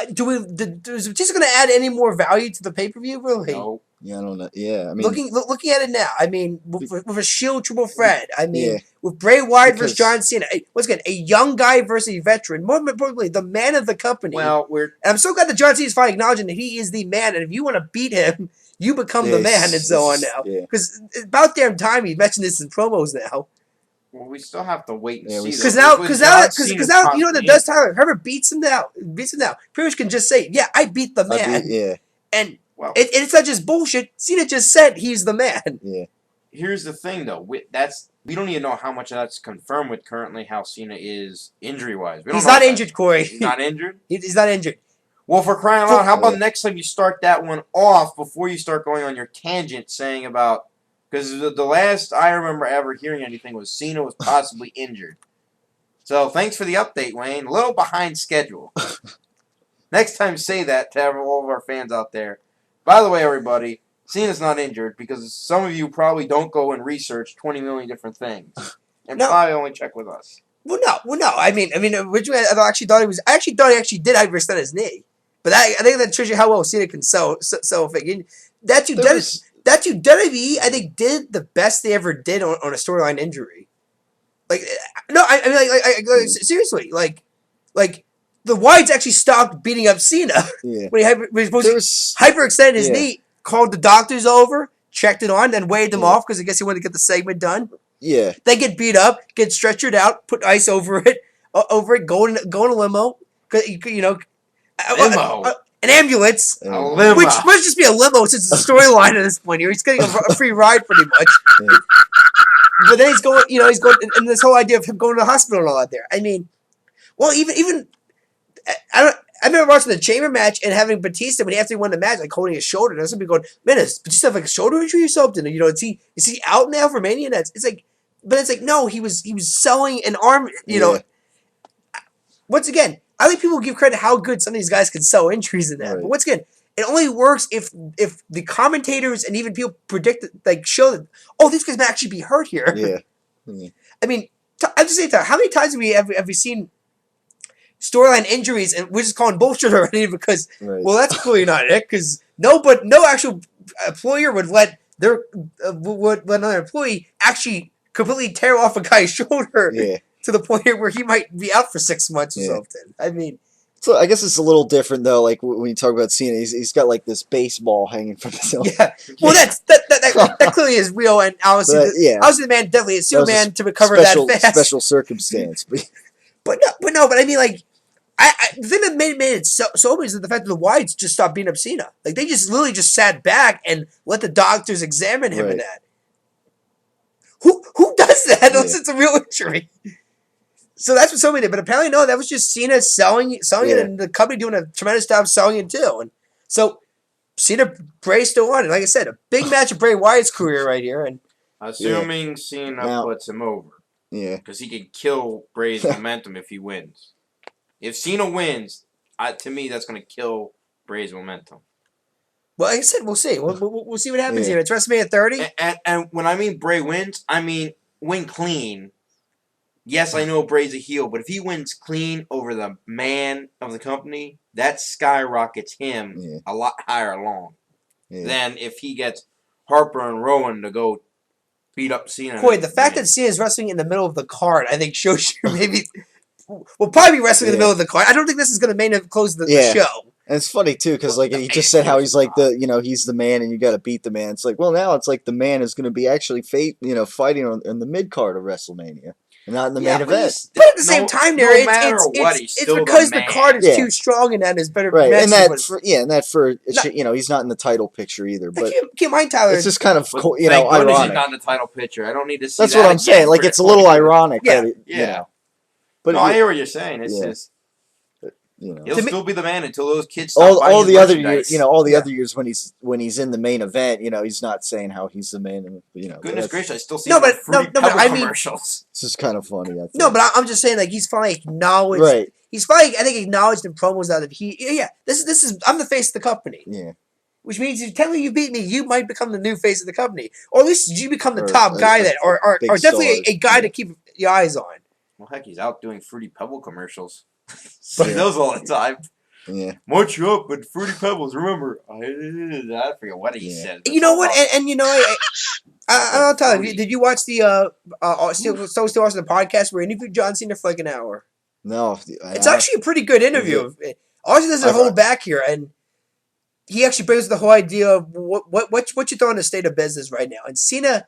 Is Batista going to add any more value to the pay per view? Really? No. Yeah, I don't know. Yeah, I mean, Looking at it now, I mean, with a Shield triple threat, I mean, Yeah. with Bray Wyatt versus Because- John Cena, once again, a young guy versus a veteran. More importantly, the man of the company. Well, And I'm so glad that John Cena is finally acknowledging that he is the man, and if you want to beat him, you become the man, and so on now. Yeah. Because it's about damn time he mentioned this in promos now. we still have to wait and Yeah, see. we- though. Because now, With John Cena you know what that constantly does, Tyler? Whoever beats him now. Pretty much can just say, "Yeah, I beat the man," Yeah, and Well, it's not just bullshit. Cena just said he's the man. yeah. here's the thing, though. We don't even know how much of that's confirmed with currently how Cena is injury wise. He's not injured, Corey. He's not injured. He's not injured. Well, for crying out loud, how about Yeah. next time you start that one off before you start going on your tangent saying about because the last I remember ever hearing anything was Cena was possibly injured. So thanks for the update, Wayne. A little behind schedule. Next time, say that to all of our fans out there. By the way, everybody, Cena's not injured because some of you probably don't go and research 20 million different things and No. probably only check with us. Well, no. I mean, originally I actually thought he actually did hyperextend his knee, but I think that shows you how well Cena can sell a thing. That WWE, I think, did the best they ever did on a storyline injury. Like, no, I mean, like, seriously, like the Whites actually stopped beating up Cena Yeah. when he was supposed There to was, hyperextend his Yeah. knee, called the doctors over, checked it on, then waved them Yeah. off because I guess he wanted to get the segment done. yeah. They get beat up, get stretchered out, put ice over it, go in a limo, you know, Limo. an ambulance, Yeah. A limo. which must just be a limo since it's a storyline at this point here. He's getting a free ride pretty much. Yeah. But then he's going, and this whole idea of him going to the hospital and all that there. I mean, well, even I remember watching the Chamber match and having Batista when he after he won the match, like holding his shoulder. There's some people going, "Man, does Batista have like a shoulder injury or something?" You know, is he out now for Mania? It's like no, he was selling an arm. You know, once again, I think people give credit how good some of these guys can sell injuries in that. Right. But once again, it only works if the commentators and even people predict show that these guys might actually be hurt here. Yeah. I mean, I'm just saying, how many times have we seen storyline injuries and we're just calling bullshit already because Right. well, that's clearly not it because no actual employer would let another employee actually completely tear off a guy's shoulder Yeah. to the point where he might be out for 6 months or Yeah. something. I mean, So I guess it's a little different though. Like when you talk about Cena, he's got like this baseball hanging from his elbow. yeah. Well, that clearly is real, and obviously, But, yeah. obviously, the man definitely is That was a Superman to recover special, that fast. special circumstance. But But I mean, like, the thing that made it so obvious is the fact that the Whites just stopped beating up Cena. Like, they just literally just sat back and let the doctors examine him in Right. that. Who does that unless Yeah. it's a real injury? So that's what somebody did. But apparently, no, that was just Cena selling it, Yeah. and the company doing a tremendous job selling it too. And so Cena, Bray still won. And like I said, a big match of Bray Wyatt's career right here. And Assuming Cena Now- puts him over. yeah, Because he could kill Bray's momentum if he wins. If Cena wins, to me, that's going to kill Bray's momentum. well, like I said, we'll see. We'll see what happens Yeah. here. It's WrestleMania 30. And when I mean Bray wins, I mean win clean. Yes, I know Bray's a heel, but if he wins clean over the man of the company, that skyrockets him Yeah. a lot higher along yeah. than if he gets Harper and Rowan to go beat up Cena. Boy, the fact that Cena is wrestling in the middle of the card, I think, shows you maybe we'll probably be wrestling in the Yeah. middle of the card. I don't think this is going to close the Yeah. show. And it's funny too, because like he just said how he's like he's the man, and you got to beat the man. It's like, well, now it's like the man is going to be actually fighting in the mid card of WrestleMania, and not in the main event. But at the same time, there it's because the card is is too strong and that is better. Right, and matches he's not in the title picture either. But keep in mind, Tyler. it's just kind of Thank goodness he's ironic. not in the title picture. I don't need to see That's that what I'm again saying. Like for it's a the little 20 ironic. Yeah. That Yeah. But no, I hear what you're saying. It's Yeah. just he'll To me- still be the man until those kids stop buying all his the other merchandise. years, all the Yeah. other years when he's in the main event, he's not saying how he's the man. And, Goodness that's- gracious, I still see No, him on but- Fruity no, but Pebble I mean- commercials. It's just kind of funny. I think. No, but I'm just saying, like, he's finally acknowledged. right, He's finally, I think, acknowledged in promos now that this is I'm the face of the company. yeah, Which means if technically you beat me, you might become the new face of the company. Or at least you become the Or top guy or big definitely stars, a guy yeah. to keep your eyes on. Well, heck, he's out doing Fruity Pebble commercials. But- See those all the time. Yeah. Munch you up with Fruity Pebbles. Remember, I forget what he said. You know what? And you know, I'll tell you. Did you watch the Stone Still Austin podcast where he interviewed John Cena for like an hour? No, It's actually a pretty good interview. Austin doesn't hold back here, and he actually brings the whole idea of what you throw in the state of business right now. And Cena,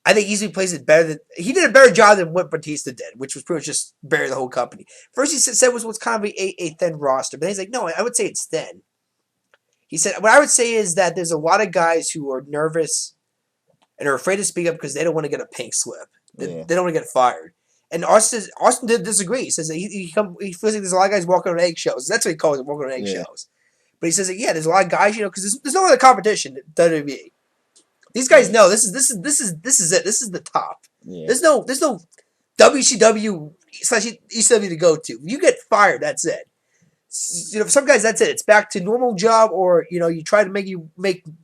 I think, easily plays it better than he did a better job than what Batista did, which was pretty much just bury the whole company. First, he said was kind of a thin roster, but then he's like, no, I would say it's thin. He said, what I would say is that there's a lot of guys who are nervous and are afraid to speak up because they don't want to get a pink slip. They don't want to get fired. And Austin did disagree. He says that he feels like there's a lot of guys walking on eggshells. That's what he calls it, walking on eggshells. But he says that, there's a lot of guys, because there's no other competition at WWE. These guys know this is it. This is the top. Yeah. There's no WCW / ECW to go to. You get fired, that's it. For some guys, that's it. It's back to normal job, or you try to make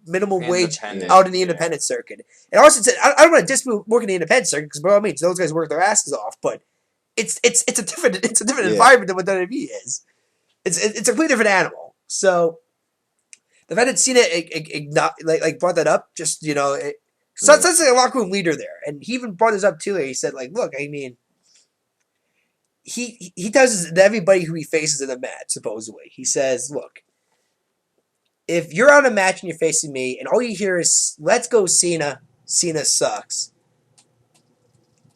minimum wage out in the independent circuit. And Austin said, I don't want to dispute working the independent circuit because by all means those guys work their asses off, but it's a different environment than what WWE is. It's a completely different animal. So the fact that Cena brought that up, just sounds like a locker room leader there, and he even brought this up too. He said, look, I mean. He does this to everybody who he faces in a match, supposedly. He says, look, if you're on a match and you're facing me and all you hear is, let's go Cena, Cena sucks.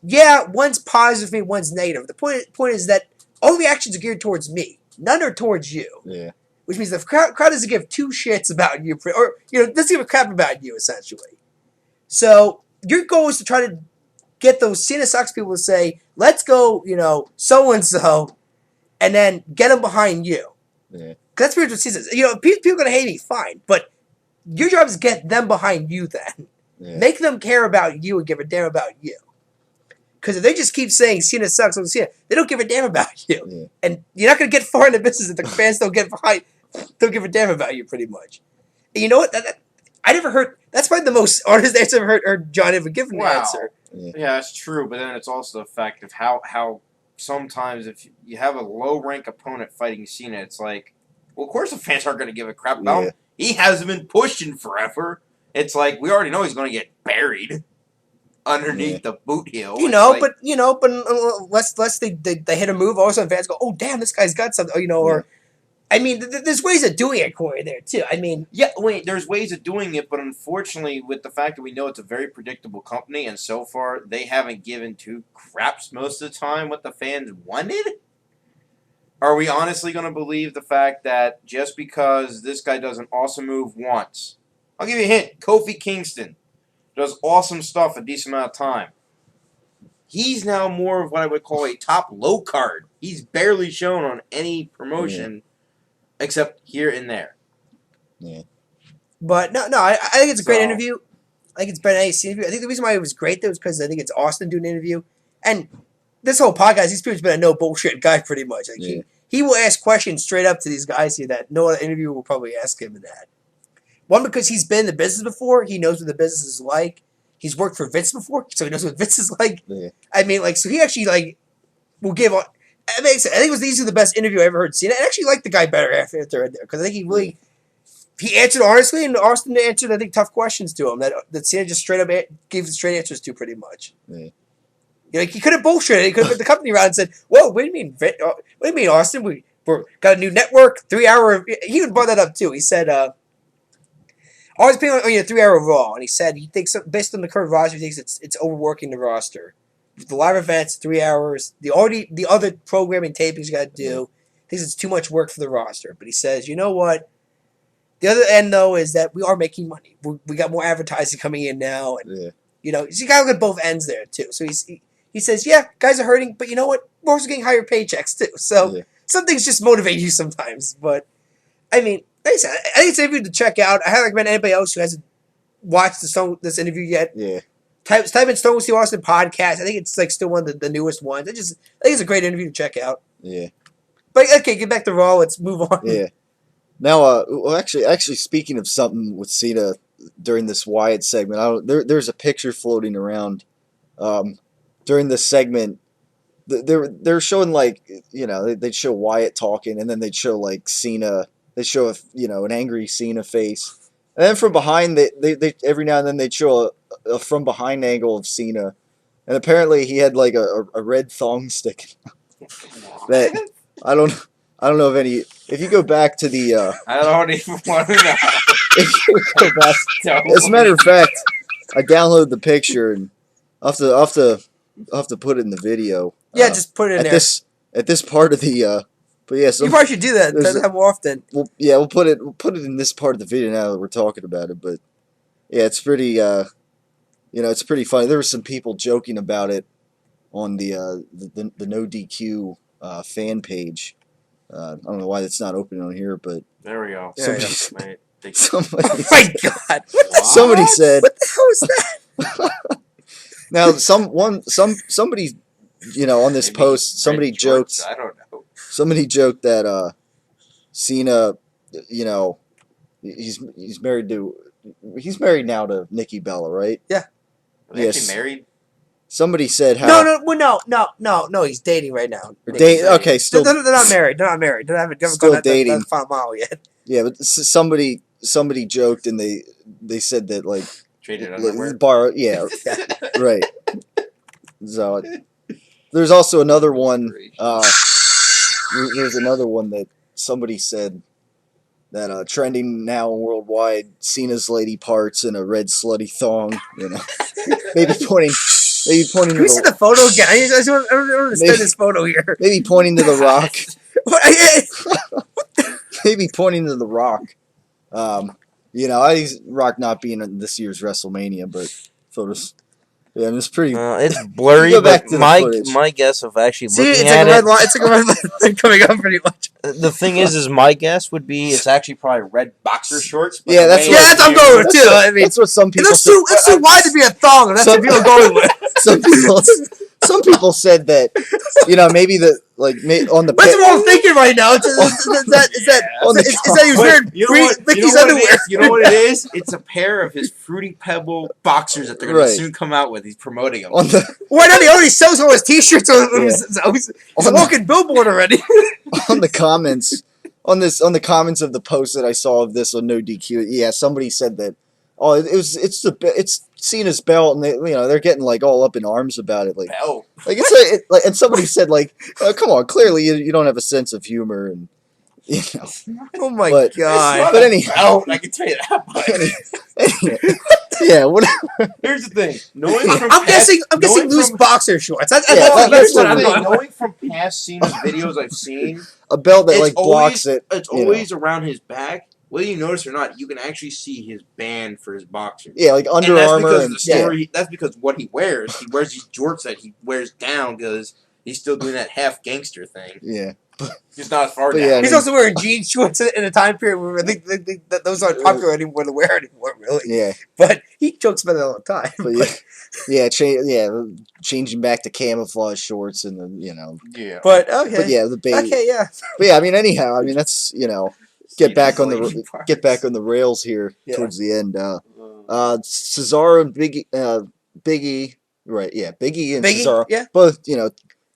Yeah, one's positive for me, one's negative. The point is that all reactions are geared towards me. None are towards you. Yeah. Which means the crowd doesn't give two shits about you, or doesn't give a crap about you, essentially. So your goal is to try to get those Cena sucks people to say, let's go, so-and-so, and then get them behind you. Yeah. That's pretty much what Cena says. People are going to hate me, fine. But your job is to get them behind you then. Yeah. Make them care about you and give a damn about you. Because if they just keep saying Cena sucks, they don't give a damn about you. Yeah. And you're not going to get far in the business if the fans don't give a damn about you, pretty much. And you know what? I never heard... That's probably the most honest answer I've ever heard John ever give an answer. Yeah, that's true, but then it's also the fact of how sometimes if you have a low-rank opponent fighting Cena, it's like, well, of course the fans aren't going to give a crap about him. He hasn't been pushed in forever. It's like, we already know he's going to get buried underneath the boot heel. But unless they hit a move, all of a sudden fans go, oh, damn, this guy's got something, or... I mean, there's ways of doing it, Corey, there, too. I mean... Yeah, there's ways of doing it, but unfortunately, with the fact that we know it's a very predictable company, and so far, they haven't given two craps most of the time what the fans wanted? Are we honestly going to believe the fact that just because this guy does an awesome move once... I'll give you a hint. Kofi Kingston does awesome stuff a decent amount of time. He's now more of what I would call a top low card. He's barely shown on any promotion... Yeah. Except here and there. Yeah. But no, I think it's a great interview. I think it's better than any interview. I think the reason why it was great though is because I think it's Austin doing an interview. And this whole podcast, he's pretty much been a no bullshit guy pretty much. Like he will ask questions straight up to these guys here that no other interviewer will probably ask him in that. One, because he's been in the business before, he knows what the business is like. He's worked for Vince before, so he knows what Vince is like. Yeah. I mean, so he actually will give on. I think it was easily the best interview I ever heard Cena. I actually liked the guy better after in there because I think he answered honestly, and Austin answered, I think, tough questions to him that Cena just straight up gave straight answers to pretty much. Yeah. He could have bullshitted. He could have put the company around and said, "Whoa, what do you mean? What do you mean, Austin? We're got a new network, 3 hour." He even brought that up too. He said, "Always paying on 3-hour Raw," and he said he thinks based on the current roster, he thinks it's overworking the roster. The live events, 3 hours. The other programming tapings you got to do. Thinks it's too much work for the roster. But he says, you know what? The other end though is that we are making money. We got more advertising coming in now, and you got to look at both ends there too. So he says, yeah, guys are hurting, but you know what? We're also getting higher paychecks too. So some things just motivate you sometimes. But I mean, like I said, I think it's an interview to check out. I highly recommend anybody else who hasn't watched this interview yet. Yeah. Type in Stone Steel Austin podcast. I think it's still one of the newest ones. I think it's a great interview to check out. Yeah. But okay, get back to Raw. Let's move on. Yeah. Now, actually, speaking of something with Cena during this Wyatt segment, there's a picture floating around. During this segment, they're showing like they'd show Wyatt talking, and then they'd show like Cena. They show an angry Cena face, and then from behind they every now and then they'd show a from behind angle of Cena, and apparently he had like a red thong stick that I don't know if any. If you go back to the I don't even want to know. if you go back, as a matter of fact, I downloaded the picture and I'll have to put it in the video. Yeah, just put it in at there. At this part of the but yeah, You probably should do that. there's Have more often. we'll put it in this part of the video now that we're talking about it. But yeah, it's pretty it's pretty funny. There were some people joking about it on the No DQ fan page. I don't know why it's not open on here, but There we go. Yeah, somebody, Wait, somebody, Oh my god! somebody said. What the hell is that? Now, somebody, on this maybe post, somebody red joked. shorts, I don't know. Somebody joked that Cena, he's married now to Nikki Bella, right? Are they Yes. actually married? Somebody said how No. He's dating right now. okay, still They're not married. They're not married. They haven't Still gone dating. that final mile yet. yeah, but somebody joked and they said that like Traded underwear. yeah, right. So there's also another one. There's another one that somebody said that trending now worldwide. Cena's lady parts in a red slutty thong. Maybe pointing. Can we see the photo again? I don't understand this photo here. Maybe pointing to the Rock. What? Maybe pointing to the Rock. I Rock not being in this year's WrestleMania, but photos. Yeah, it's pretty. It's blurry, Go back but to the footage. my guess of actually See, looking it's at like a red it. line. It's like a red line coming up pretty much. The thing is my guess would be it's actually probably red Boxer shorts. But Yeah, the that's way what- Yeah, that's what I'm going with too. I mean, That's what some people it's said. too wide to be a thong, and that's what people are going with. Some people said that maybe on the That's what I'm thinking right now. Is that he was wearing Ricky's underwear? You know what it is? It's a pair of his Fruity Pebble boxers that they're going Right. to soon come out with. He's promoting them. on the Why not? He already sells all his T-shirts. He's a walking billboard already. on the comments on the comments of the post that I saw of this on No DQ. Yeah, somebody said that. Oh, it's Cena's belt, and they're getting like all up in arms about it. Like Oh, and somebody said like, oh, come on, clearly you don't have a sense of humor, and Oh my But- god! But anyhow, I can tell you that much. yeah, whatever. Here's the thing. Knowing from I'm past- guessing knowing loose from- boxer shorts. That's that's what what I'm I going with. Knowing from past Cena's videos I've seen, A belt that it's like blocks it. It's you know. always around his back. Whether you notice or not, you can actually see his band for his boxers. Yeah, like Under And that's Armour because and the story. That's because what he wears. He wears these jorts that he wears down because he's still doing that half gangster thing. yeah. He's not as far But down. yeah, I He's mean- also wearing jean shorts in a time period where I think that those aren't popular anymore to wear anymore, really. Yeah, But he jokes about it all the time. but changing back to camouflage shorts and the Yeah. But okay. But yeah, the baby. Okay, yeah. But yeah, I mean, anyhow, I mean that's get back on the rails here Yeah. towards the end. Cesaro and Biggie, right? Yeah, Biggie and Biggie, Cesaro, yeah. both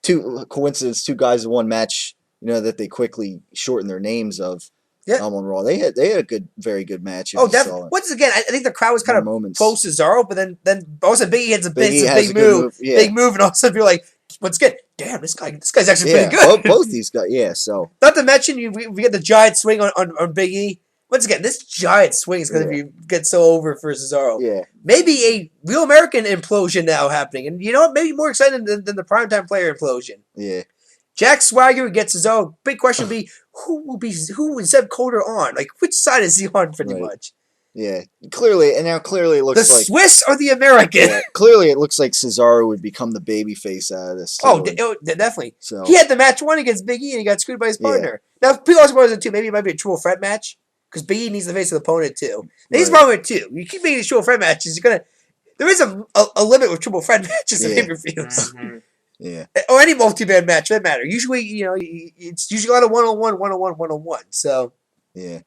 two guys in one match. That they quickly shortened their names of. Yeah. On Raw, they had a very good match. if Oh, you saw definitely. it. Once again, I think the crowd was kind of Moments. pro Cesaro, but then also Biggie hits a Biggie has big a good move, yeah. big move, and all of a sudden you're like, once again, damn, this guy's actually Yeah, pretty good. both these guys. Yeah, so Not to mention we get the giant swing on Big E. Once again, this giant swing is going to get so over for Cesaro. yeah, Maybe a real American implosion now happening, and you know what? Maybe more exciting than the primetime player implosion. yeah. Jack Swagger gets his own. Big question be who is Zeb Coulter on? Like which side is he on? Pretty Right. much Yeah, clearly it the looks like Swiss or the American. yeah, clearly it looks like Cesaro would become the babyface out of this. Oh, too. definitely. So He had the match one against Big E, and he got screwed by his partner. Now, people also want to maybe it might be a triple threat match because Big E needs to face the opponent too. Now, he's Right. problem with two. You keep making these triple threat matches, there is a limit with triple threat matches in Yeah. pay-per-views. Mhm. yeah, Or any multi-man match, that matter. Usually, it's usually a lot of one-on-one. So, yeah.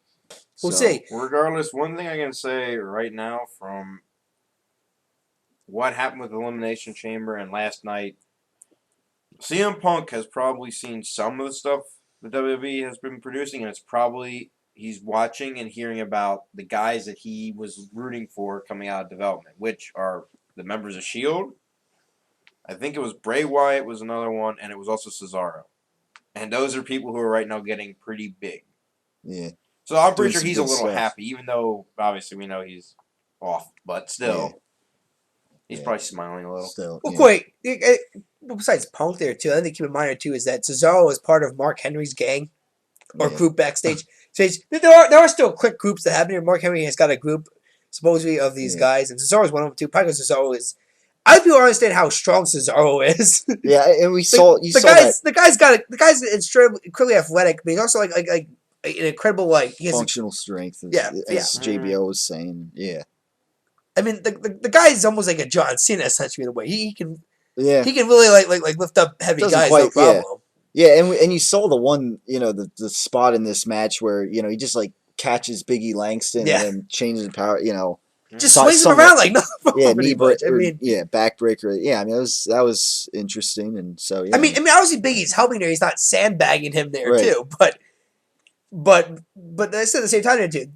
we'll So, see. Regardless, one thing I can say right now from what happened with Elimination Chamber and last night, CM Punk has probably seen some of the stuff that WWE has been producing, and it's probably he's watching and hearing about the guys that he was rooting for coming out of development, which are the members of Shield. I think it was Bray Wyatt was another one, and it was also Cesaro. And those are people who are right now getting pretty big. Yeah. So I'm pretty Doing sure some he's a good little stuff. happy, even though obviously we know he's off, but still, he's Yeah. probably smiling a little. Still. Well, yeah. quick. Besides Punk there too, I think keep in mind too is that Cesaro was part of Mark Henry's gang or Yeah. group backstage. So there are still quick groups that happen here. Mark Henry has got a group supposedly of these Yeah. guys, and Cesaro is one of them too. Probably because Cesaro is. I think people understand how strong Cesaro is. Yeah, and we saw you saw that The guy's incredibly athletic, but he's also like an incredible he has. functional strength, as, Yeah, as JBL was saying. Yeah. I mean, the guy is almost like a John Cena essentially in a way. He can Yeah. really like lift up heavy Doesn't guys, quite- no problem. Yeah, and you saw the one, the spot in this match where, he just like catches Biggie Langston Yeah. and then changes the power, Just So- swings him somewhat- around like nothing. yeah, pretty knee much. break, backbreaker. Yeah, I mean that was interesting, and so yeah. I mean, obviously Biggie's helping there. He's not sandbagging him there Right. too. But I said at the same time there too.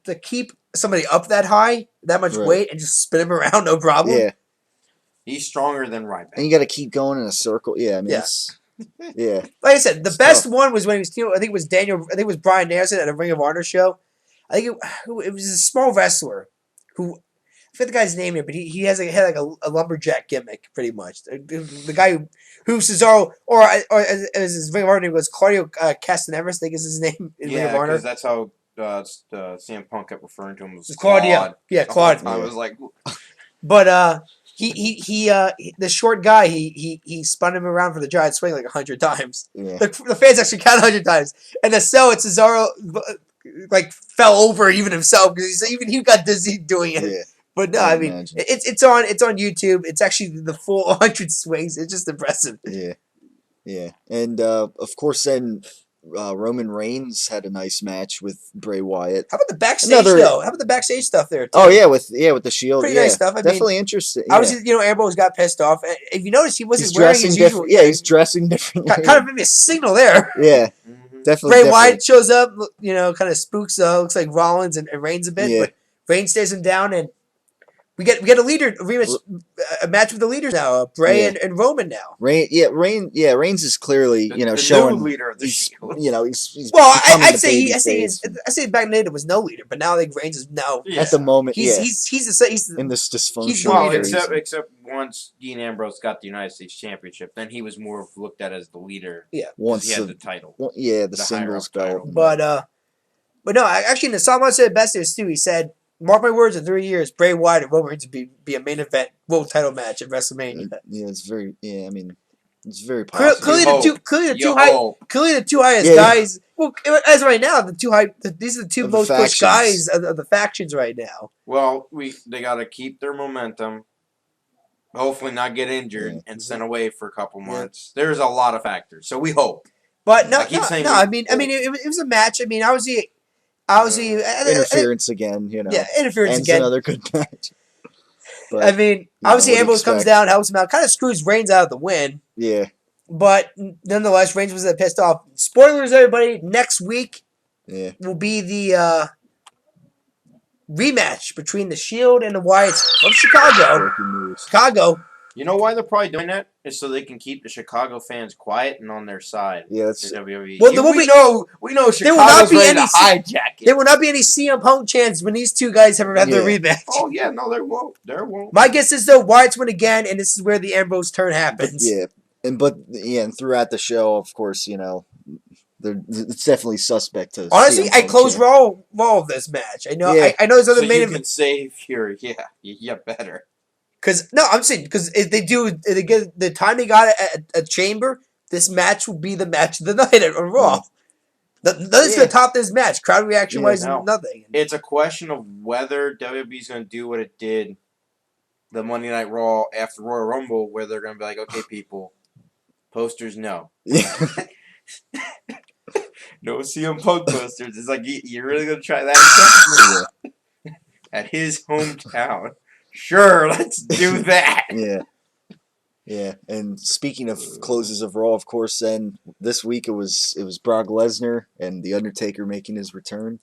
To keep somebody up that high, that much Right. weight, and just spin him around, no problem. yeah, He's stronger than Ryback. and you got to keep going in a circle. Yeah, I mean, Yeah. it's yeah, Like I said, the It's best tough. one was when he was. I think it was Daniel. I think it was Brian Danielson at a Ring of Honor show. I think it was a small wrestler who. I forget the guy's name here, but he had like a lumberjack gimmick, pretty much. The guy who Cesaro, or as his Ring of Honor name was Claudio Castaneves, I think is his name in Ring of Yeah, Honor. because that's how CM Punk kept referring to him as Claudia. Claude. Yeah, The whole Claude. time I was like, But he the short guy, he spun him around for the giant swing like 100 times. yeah, The fans actually counted 100 times, and the sell at Cesaro fell over even himself because even he got dizzy doing it. yeah. But no, I I would mean imagine. it's on YouTube. It's actually the full 100 swings. It's just impressive. Yeah, yeah, and of course, then Roman Reigns had a nice match with Bray Wyatt. How about the backstage Another- though? How about the backstage stuff there too? Oh yeah, with the Shield. Pretty yeah, nice stuff. I mean, definitely interesting. Yeah. Obviously, Ambrose got pissed off. If you notice, he wasn't He's wearing dressing his different. usual. Yeah, he's dressing differently. kind of maybe a signal there. Yeah, mhm. definitely. Bray different. Wyatt shows up, kind of spooks. Looks like Rollins and Reigns a bit, Yeah. but Reigns stays him down, and we get a rematch, a match with the leaders now, Bray Yeah. and Roman now. Reigns is clearly The showing new leader of the he's Shield. He's Well, becoming I'd the say babyface. I say back in the day there was no leader, but now I think Reigns is now Yeah. At the moment, he's in this the dysfunctional Well, leader. phase. except once Dean Ambrose got the United States Championship, then he was more looked at as the leader. 'Cause Once he had the the title. the the singles higher up belt. title. But no, actually, the Solomon said it best is too. He said, "Mark my words, in 3 years, Bray Wyatt and Roman Reigns will be a main event world title match at WrestleMania." Yeah, it's very. Yeah, I mean, it's very Clearly, possible. clearly the two highest Yeah. guys. Well, as right now, these are the two Of the most pushed factions. guys of the factions right now. Well, they got to keep their momentum. Hopefully, not get injured Yeah. and sent away for a couple months. There's a lot of factors, so we hope. But no, I keep saying I we- mean, it was a match. I mean, obviously, Interference again, yeah, interference and again. another good match. But I mean, obviously, would Ambrose comes expect. down, helps him out, kind of screws Reigns out of the win. yeah, But nonetheless, Reigns was pissed off. Spoilers, everybody. Next week yeah, will be the rematch between the Shield and the Wyatts from Chicago. breaking news. Chicago. You know why they're probably doing that? Is so they can keep the Chicago fans quiet and on their side. Yeah, The that's WWE. Well, there will we be- know there will not Chicago's be ready any to hijack it. There will not be any CM Punk chance when these two guys have their Yeah. rematch. Oh yeah, no, there won't. There won't. My guess is though Wyatts win again, and this is where the Ambrose turn happens. yeah, and throughout the show, of course, it's definitely suspect to. Honestly, CM I Punk close champ. Raw of this match. I know. Yeah. I know there's So other main you event. can save your better. Because no, I'm saying because if they get the time they got at a chamber, this match will be the match of the night on Raw. Nothing's Yeah. gonna top this match. Crowd reaction wise, Yeah, no. nothing. It's a question of whether WWE's going to do what it did the Monday Night Raw after Royal Rumble, where they're going to be like, okay, people, posters, no. Yeah. No CM Punk posters. It's like, you're really going to try that at his hometown? Sure, let's do that. Yeah. Yeah, and speaking of closes of Raw, of course, then this week it was Brock Lesnar and The Undertaker making his return,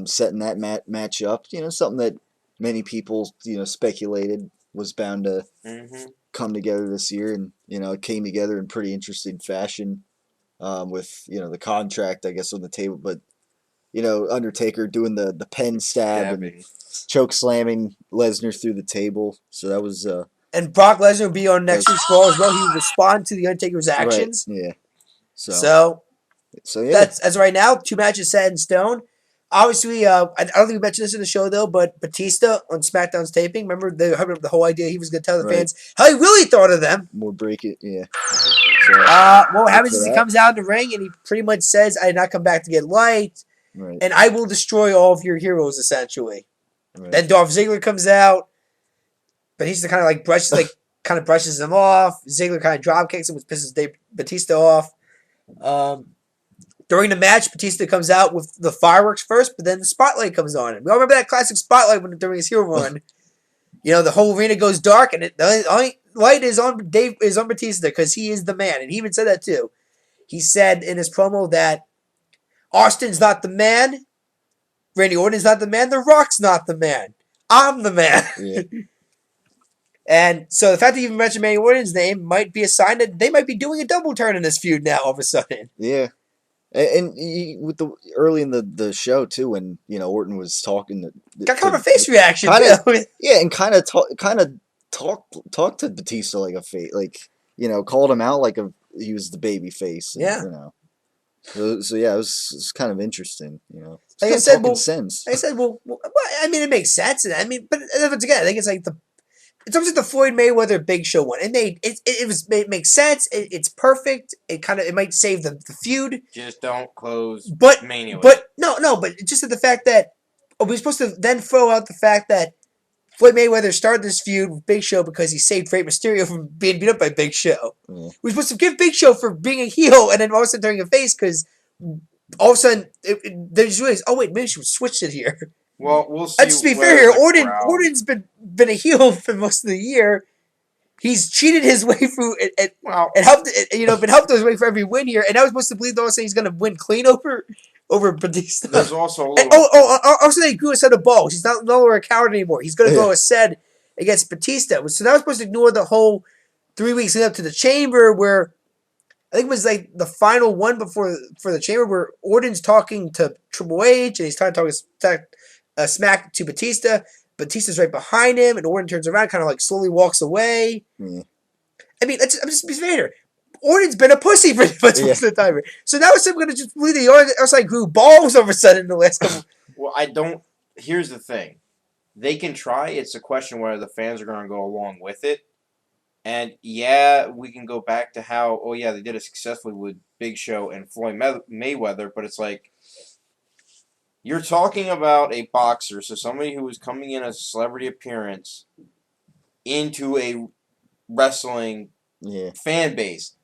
setting that match up. Something that many people speculated was bound to come together this year, and it came together in pretty interesting fashion, with the contract I guess on the table, but Undertaker doing the pen stab and choke slamming Lesnar through the table. So that was And Brock Lesnar will be on next week's Raw as well. He will respond to the Undertaker's actions. right, yeah. So yeah. that's as of right now, 2 matches set in stone. Obviously, I don't think we mentioned this in the show though, but Batista on SmackDown's taping. Remember the whole idea he was going to tell the fans how he really thought of them. More break it, yeah. So, what happens is he comes out in the ring and he pretty much says, "I did not come back to get light, and I will destroy all of your heroes." Essentially, then Dolph Ziggler comes out. Batista kind of brushes him off. Ziggler kind of drop kicks him, which pisses Batista off. During the match, Batista comes out with the fireworks first, but then the spotlight comes on. And we all remember that classic spotlight during his heel run. The whole arena goes dark, and the only light is on Batista because he is the man, and he even said that too. He said in his promo that Austin's not the man, Randy Orton's not the man, The Rock's not the man. I'm the man. Yeah. And so the fact that you even mentioned Randy Orton's name might be a sign that they might be doing a double turn in this feud now all of a sudden. Yeah. And with the early in the show too, when Orton was talking, got kind of a face reaction. Yeah, and kind of talked to Batista like a face, called him out like he was the baby face. And, yeah. So yeah, it was kind of interesting. Like I said, it makes sense. But once again, I think it's almost like the Floyd Mayweather Big Show one. It makes sense. It's perfect. It might save the feud. Just don't close Mania. But just the fact that we're supposed to then throw out the fact that Floyd Mayweather started this feud with Big Show because he saved Rey Mysterio from being beat up by Big Show. Yeah. We're supposed to give Big Show for being a heel and then all of a sudden turning a face because all of a sudden they just realized, oh wait, maybe we should switch it here. Well, we'll see. Let's just be fair here. Orton's been a heel for most of the year. He's cheated his way through and helped been helped his way for every win here. And I was supposed to believe all of a sudden he's going to win clean over Batista. There's also a little. Also they grew a set of balls. He's no longer a coward anymore. He's going to go a set against Batista. So now we're supposed to ignore the whole 3 weeks leading up to the Chamber, where I think it was like the final one for the Chamber, where Orton's talking to Triple H and he's trying to talk smack to Batista. Batista's right behind him, and Orton turns around, kind of slowly walks away. Mm. I'm just be fair. Orton's been a pussy pretty much most of the time. So now we're going to just believe the outside grew balls all of a sudden in the last couple. Well, here's the thing. They can try. It's a question whether the fans are going to go along with it. And we can go back to how, they did it successfully with Big Show and Floyd Mayweather, but it's like, you're talking about a boxer, so somebody who is coming in as a celebrity appearance into a wrestling fan base.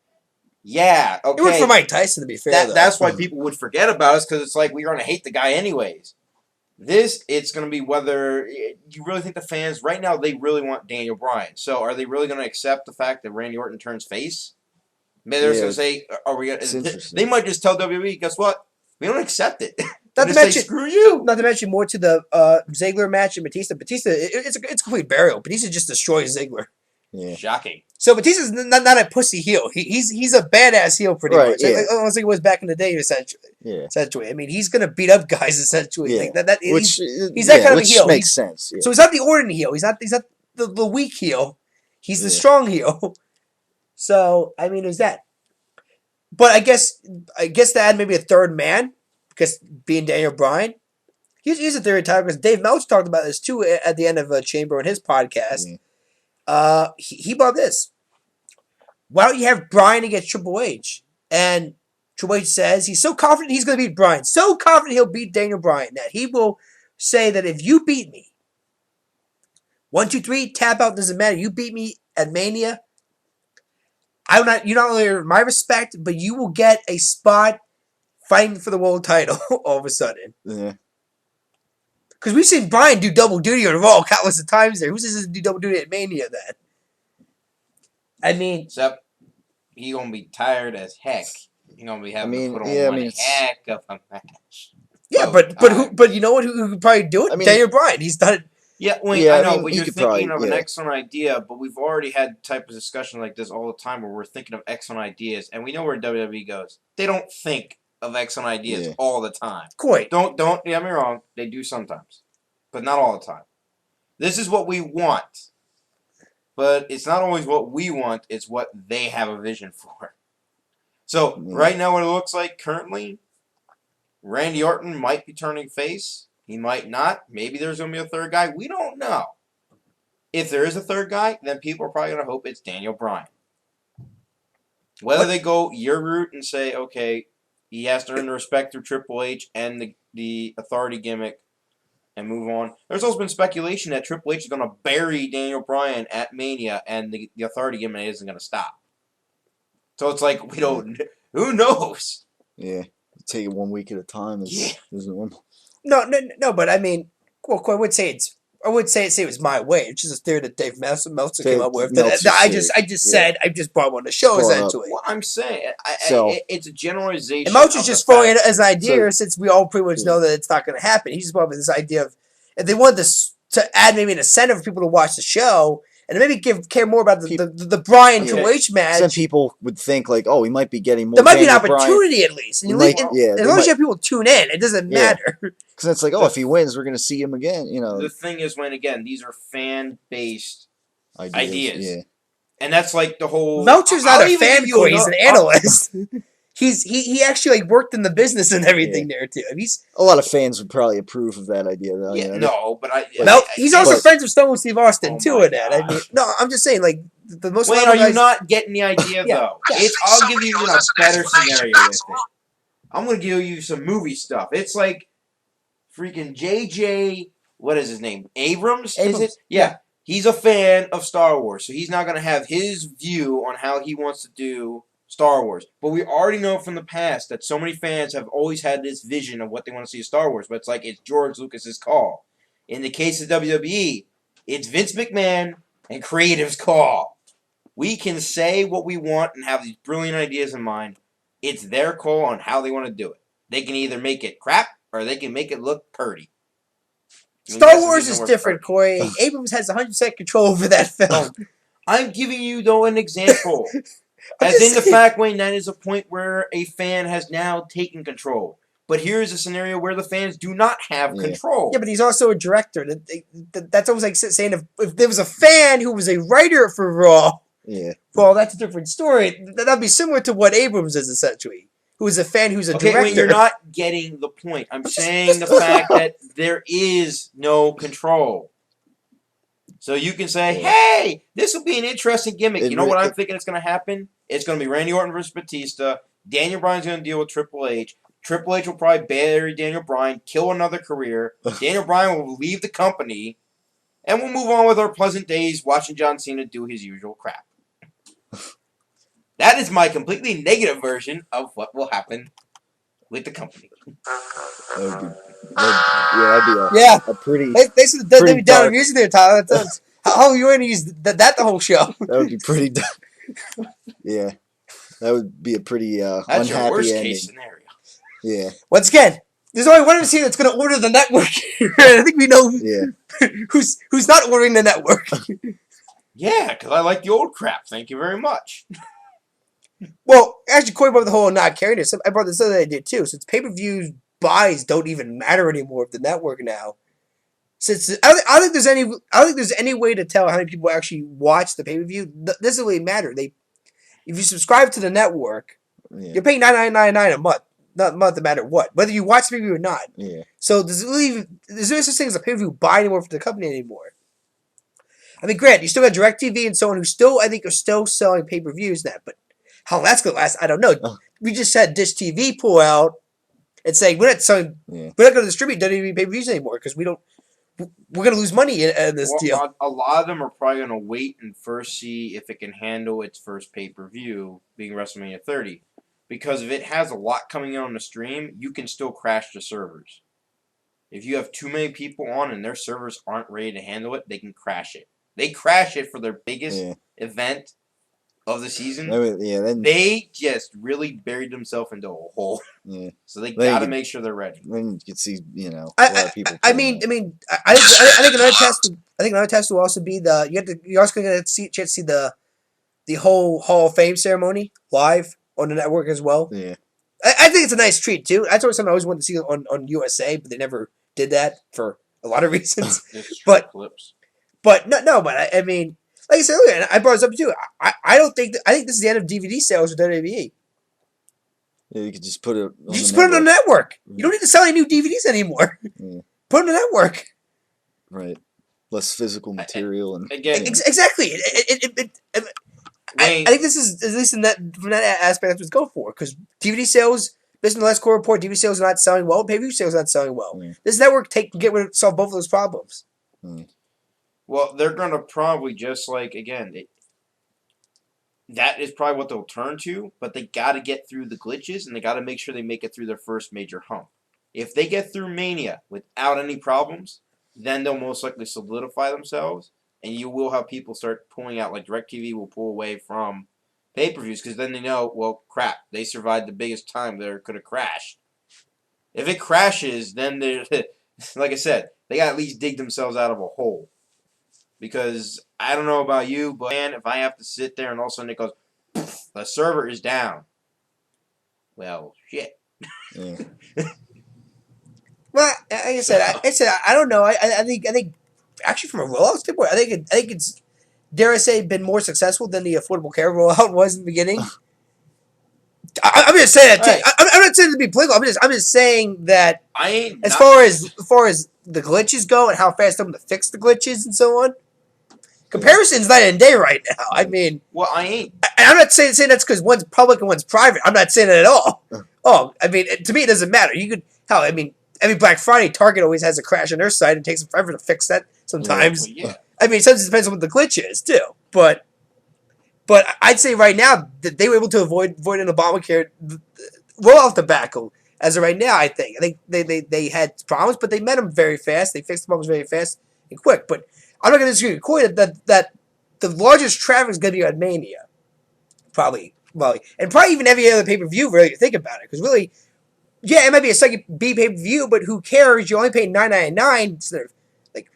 Yeah, okay. It worked for Mike Tyson, to be fair. That's why people would forget about us, because it's like, we're going to hate the guy anyways. It's going to be whether you really think the fans, right now, they really want Daniel Bryan. So are they really going to accept the fact that Randy Orton turns face? Maybe they're going to say, are we going to... They might just tell WWE, guess what? We don't accept it. Not to mention, screw you. Not to mention more to the Ziggler match and Batista. Batista, it's complete burial. Batista just destroys Ziggler. Yeah. Shocking. So Batista's not a pussy heel. He's a badass heel pretty much. Yeah. I don't think it was back in the day essentially. Yeah. Essentially, I mean, he's gonna beat up guys essentially. Yeah. Like he's that kind of a heel. Which makes sense. Yeah. So he's not the Orton heel. He's not the weak heel. He's the strong heel. So I mean, there's that. But I guess to add maybe a third man, because being Daniel Bryan, here's a theory time, because Dave Meltz talked about this too at the end of Chamber on his podcast. He brought this. Why don't you have Bryan against Triple H? And Triple H says he's so confident he's going to beat Bryan, so confident he'll beat Daniel Bryan, that he will say that if you beat me, 1, 2, 3, tap out, doesn't matter. You beat me at Mania, you not only earn my respect, but you will get a spot fighting for the world title all of a sudden. Yeah. Because we've seen Bryan do double duty on Raw countless of times there. Who says he doesn't do double duty at Mania then? I mean, Except he gonna be tired as heck. He gonna be having to put on one heck of a match. yeah, Both but you know what? Who could probably do it? I mean- Daniel Bryan. He's done it. Yeah, wait, Yeah, I I know, mean, but he you're could thinking probably- of an yeah. excellent idea, but we've already had type of discussion like this all the time where we're thinking of excellent ideas, and we know where WWE goes. They don't think of excellent ideas Yeah. all the time. Quite. Don't get me wrong, they do sometimes, but not all the time. This is what we want, but it's not always what we want, it's what they have a vision for. So, Yeah. right now what it looks like currently, Randy Orton might be turning face. He might not. Maybe there's going to be a third guy. We don't know. If there is a third guy, then people are probably going to hope it's Daniel Bryan. Whether they go your route and say, okay, he has to earn the respect through Triple H and the authority gimmick and move on. There's also been speculation that Triple H is going to bury Daniel Bryan at Mania and the authority gimmick isn't going to stop. So it's like, we don't... Who knows? Yeah. Take it 1 week at a time. Yeah. Is normal. No, but I mean, well, I would say it was my way. It's just a theory that Dave Meltzer came up with. Meltzer's I theory. said I just brought one to show Brought up. essentially. Well, I'm saying, So- it's a generalization. And Meltzer's of just the throwing fact- it as an idea, So- since we all pretty much know that it's not going to happen. He just brought up this idea of if they wanted this to add maybe an incentive for people to watch the show and maybe care more about the Bryan Triple H match. Some people would think like, oh, we might be getting more. There might be an Daniel Bryan. opportunity at least. And We you might- leave- yeah, as they long as you might- have people tune in, it doesn't Yeah. matter. Because it's like, oh, if he wins, we're going to see him again. You know, The thing is, when again, these are fan-based, ideas. ideas. Yeah. and that's like the whole. Meltzer's I'll not a even fan give you boy, he's an another- analyst. He actually like worked in the business and everything there too. He's A lot of fans would probably approve of that idea, though. Yeah, you know? no, but he's also but- friends with Stone Steve Austin Oh too my in that. I mean, gosh. no, I'm just saying like the most. Wayne, level are you guys- not getting the idea Yeah. though? Yeah. I'll give you a better scenario with it. I'm gonna give you some movie stuff. It's like freaking JJ. What is his name? Abrams? Is Abrams. it? Yeah. He's a fan of Star Wars, so he's not gonna have his view on how he wants to do Star Wars. But we already know from the past that so many fans have always had this vision of what they want to see in Star Wars. But it's like it's George Lucas's call. In the case of WWE, it's Vince McMahon and creative's call. We can say what we want and have these brilliant ideas in mind. It's their call on how they want to do it. They can either make it crap or they can make it look purty. I mean, Star that's the Wars reason is we're different, purty. Corey. Abrams has 100% control over that film. I'm giving you, though, an example. I'm As just in the saying. fact, Wayne, that is a point where a fan has now taken control. But here's a scenario where the fans do not have Yeah. control. Yeah, but he's also a director. That's almost like saying if there was a fan who was a writer for Raw, Yeah. well, that's a different story. That'd be similar to what Abrams is essentially, who is a fan who's a Okay, director. Wayne, you're not getting the point. I'm saying the fact that there is no control. So you can say, Yeah. hey, this will be an interesting gimmick. It You know what re- I'm thinking it's going to happen? It's going to be Randy Orton versus Batista. Daniel Bryan's going to deal with Triple H. Triple H will probably bury Daniel Bryan, kill another career. Daniel Bryan will leave the company. And we'll move on with our pleasant days watching John Cena do his usual crap. That is my completely negative version of what will happen with the company. That would be, that'd be Yeah. a pretty. Thanks for the Pretty Debbie Downer dark. music there, Tyler. How are you going to use that the whole show? That would be pretty. Yeah. That would be a pretty That's unhappy your worst ending. case scenario. Yeah. Once again, there's only one MC that's going to order the network. I think we know Yeah. who's not ordering the network. Yeah, because I like the old crap. Thank you very much. Well, actually, Corey brought up the whole not carrying it. I brought this other idea too. Since pay-per-view buys don't even matter anymore with the network now. Since I don't think there's any way to tell how many people actually watch the pay-per-view. This doesn't really matter. If you subscribe to the network, Yeah. you're paying $9.99 a month. Not a month, no matter what, whether you watch the pay-per-view or not. Yeah. So there's no such thing as a pay-per-view buy anymore for the company anymore. I mean, granted, you still got DirecTV and so on who still, I think, are still selling pay-per-views now, but how long that's going to last, I don't know. Oh. We just had Dish TV pull out and say we're not going to distribute WWE pay-per-views anymore because we're going to lose money in this deal. A lot of them are probably going to wait and first see if it can handle its first pay-per-view, being WrestleMania 30. Because if it has a lot coming in on the stream, you can still crash the servers. If you have too many people on and their servers aren't ready to handle it, they can crash it. They crash it for their biggest event, of the season, then they just really buried themselves into a hole. yeah, So they Then you got to could- make sure they're ready. then you could see a lot of people. I pulling mean, out. I think another test. I think another test will also be you're also going to see chance to see the whole Hall of Fame ceremony live on the network as well. Yeah, I think it's a nice treat too. That's always something I always wanted to see on USA, but they never did that for a lot of reasons. But- clips. But I mean, like I said earlier, and I brought this up too. I don't think I think this is the end of DVD sales with WWE. yeah, you could just put it. On You just put it on the network. You don't need to sell any new DVDs anymore. Yeah. Put it on the network. Right, less physical material and Again, Exactly. I Wayne, think this is, at least from that aspect, that's what's go for. Because DVD sales, based on the last core report, DVD sales are not selling well. Pay-per-view sales are not selling well. Yeah. This network solve both of those problems. well, they're going to probably just that is probably what they'll turn to, but they got to get through the glitches and they got to make sure they make it through their first major hump. If they get through Mania without any problems, then they'll most likely solidify themselves, and you will have people start pulling out, like DirecTV will pull away from pay-per-views because then they know, well, crap, they survived the biggest time they could have crashed. If it crashes, then they're, like I said, they got to at least dig themselves out of a hole. Because I don't know about you, but man, if I have to sit there and all of a sudden it goes, the server is down. Well, shit. yeah. Well, like I said, I don't know. I think actually from a rollout standpoint, I think it's, dare I say, been more successful than the Affordable Care rollout was in the beginning. I'm just saying that too. Right. I'm not saying to be political. I'm just saying that I ain't as not- far as the glitches go and how fast I'm going to fix the glitches and so on. Comparison's night and day right now. I mean, Well, I ain't. I'm not saying that's because one's public and one's private. I'm not saying that at all. Oh, I mean, to me, it doesn't matter. You could, hell, I mean, every Black Friday, Target always has a crash on their site and takes them forever to fix that sometimes. Well, yeah. I mean, sometimes it depends on what the glitch is, too. But I'd say right now that they were able to avoid an Obamacare rollout tobacco as of right now, I think. I think they had problems, but they met them very fast. They fixed the problems very fast and quick. But I'm not going to disagree with Coy that the largest traffic is going to be at Mania. Probably. And probably even every other pay-per-view, really, if you think about it. Because really, yeah, it might be a second B pay-per-view, but who cares? You only pay $9.99 instead of like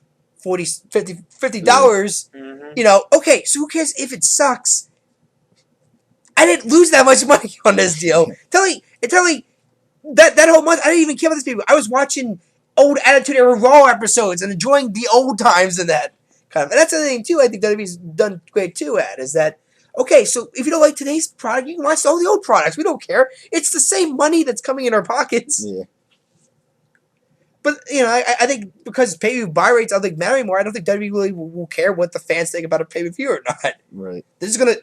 $50. Mm-hmm. You know, okay, so who cares if it sucks? I didn't lose that much money on this deal. Tell me that whole month, I didn't even care about these people. I was watching old Attitude Era Raw episodes and enjoying the old times and that kind of. And that's the thing too. I think WWE's done great too at is that. Okay, so if you don't like today's product, you can watch all the old products. We don't care. It's the same money that's coming in our pockets. Yeah. But, you know, I think because pay-per-view buy rates, I don't think matter anymore. I don't think WWE really will care what the fans think about a pay-per-view or not. Right. This is going to,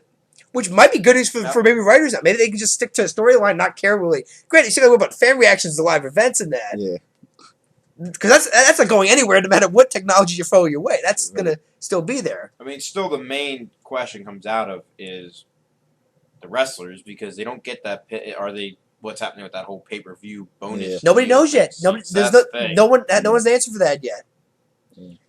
which might be good news for maybe writers now. Maybe they can just stick to a storyline, not care really. Granted, you still got to worry about fan reactions to live events and that. Yeah. Because that's not going anywhere no matter what technology you throw your way. That's going to still be there. I mean, still the main question comes out of is the wrestlers because they don't get that. Are they? What's happening with that whole pay-per-view bonus? Yeah. Nobody deal knows yet. thing? Nobody, That's there's the thing. no one's the answer for that yet.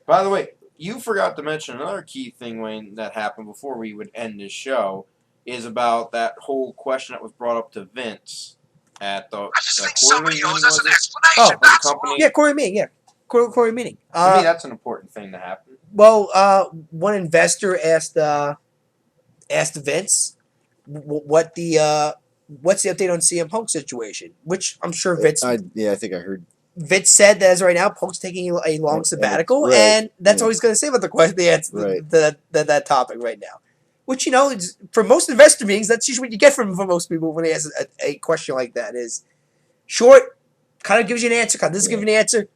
By the way, you forgot to mention another key thing, Wayne, that happened before we would end this show is about that whole question that was brought up to Vince at the quarterly meeting, was it? Oh, Of the company. Yeah, Corey meeting. Yeah, Corey meeting. To me, that's an important thing to happen. Well, one investor asked Vince what's the update on CM Punk situation, which I'm sure Vince I think I heard. Vince said that as of right now, Punk's taking a long sabbatical, right, and that's yeah. all he's going to say about the answer Right. that topic right now. Which, you know, for most investor meetings, that's usually what you get from most people when they ask a question like that is short, kind of gives you an answer, kind of doesn't give you an answer,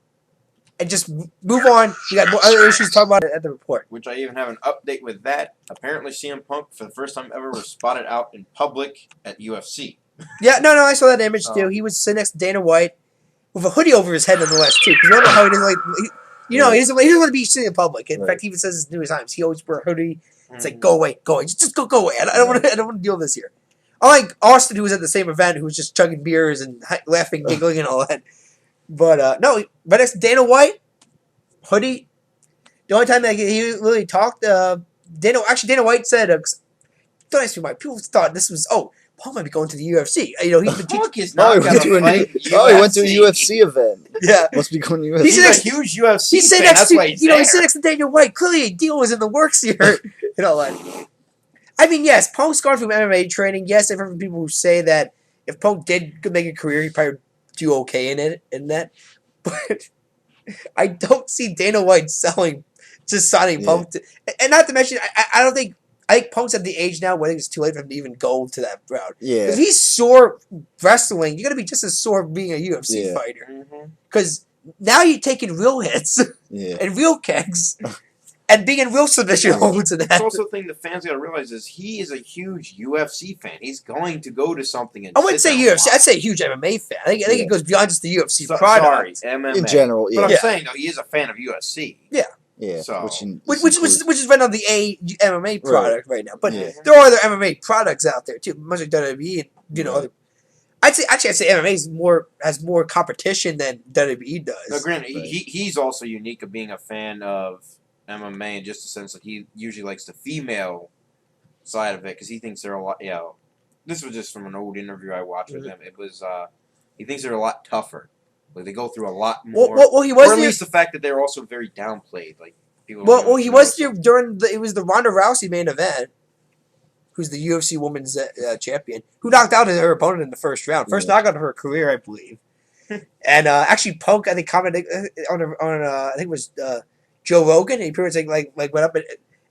and just move on. You got more other issues to talk about at the report. Which I even have an update with that. Apparently, CM Punk, for the first time ever, was spotted out in public at UFC. Yeah, no, I saw that image too. Oh. He was sitting next to Dana White with a hoodie over his head nonetheless too, because you don't know how he doesn't like. He doesn't want to be seen in public. In fact, he even says this numerous times. He always wear a hoodie. It's like go away, just go away. I don't want to deal with this here. Unlike Austin, who was at the same event, who was just chugging beers and laughing, giggling, and all that. But no, right next to Dana White, hoodie. The only time that he really talked, Dana White said, don't ask me why. People thought this was Paul might be going to the UFC. You know, he's been Punk is Oh, not he went going to to fight he went to a UFC event. Yeah. Must be going to UFC. He's He's a huge UFC He said fan. next That's to why he's he there. said next to Daniel White. Clearly, a deal was in the works here. I mean, yes, Punk's gone from MMA training. Yes, I've heard from people who say that if Punk did make a career, he'd probably do okay in that. But I don't see Dana White signing Punk. And not to mention, I don't think. I think Punk's at the age now where I think it's too late for him to even go to that route. Yeah. If he's sore wrestling, you're going to be just as sore being a UFC fighter. Because now you're taking real hits and real kicks and being in real submission holds and It's that. also the thing the fans got to realize is he is a huge UFC fan. He's going to go to something and I wouldn't say sit there UFC. I'd say a huge MMA fan. I think it goes beyond just the UFC product. Sorry, MMA. In general, But I'm Yeah. saying, though, he is a fan of UFC. Yeah. So- Which is right on the MMA product right now. But Yeah. there are other MMA products out there too, much like WWE and other. I'd say MMA has more competition than WWE does. Now, granted, Right. he's also unique of being a fan of MMA in just the sense that he usually likes the female side of it because he thinks they're a lot. This was just from an old interview I watched with him. It was he thinks they're a lot tougher. Like they go through a lot more. Well, he was or at there. least the fact that they're also very downplayed. Like people. Well, he was there it was the Ronda Rousey main event. Who's the UFC Women's Champion? Who knocked out her opponent in the first round, first knockout of her career, I believe. And actually, Punk, I think, commented on I think it was Joe Rogan. And he pretty much like went up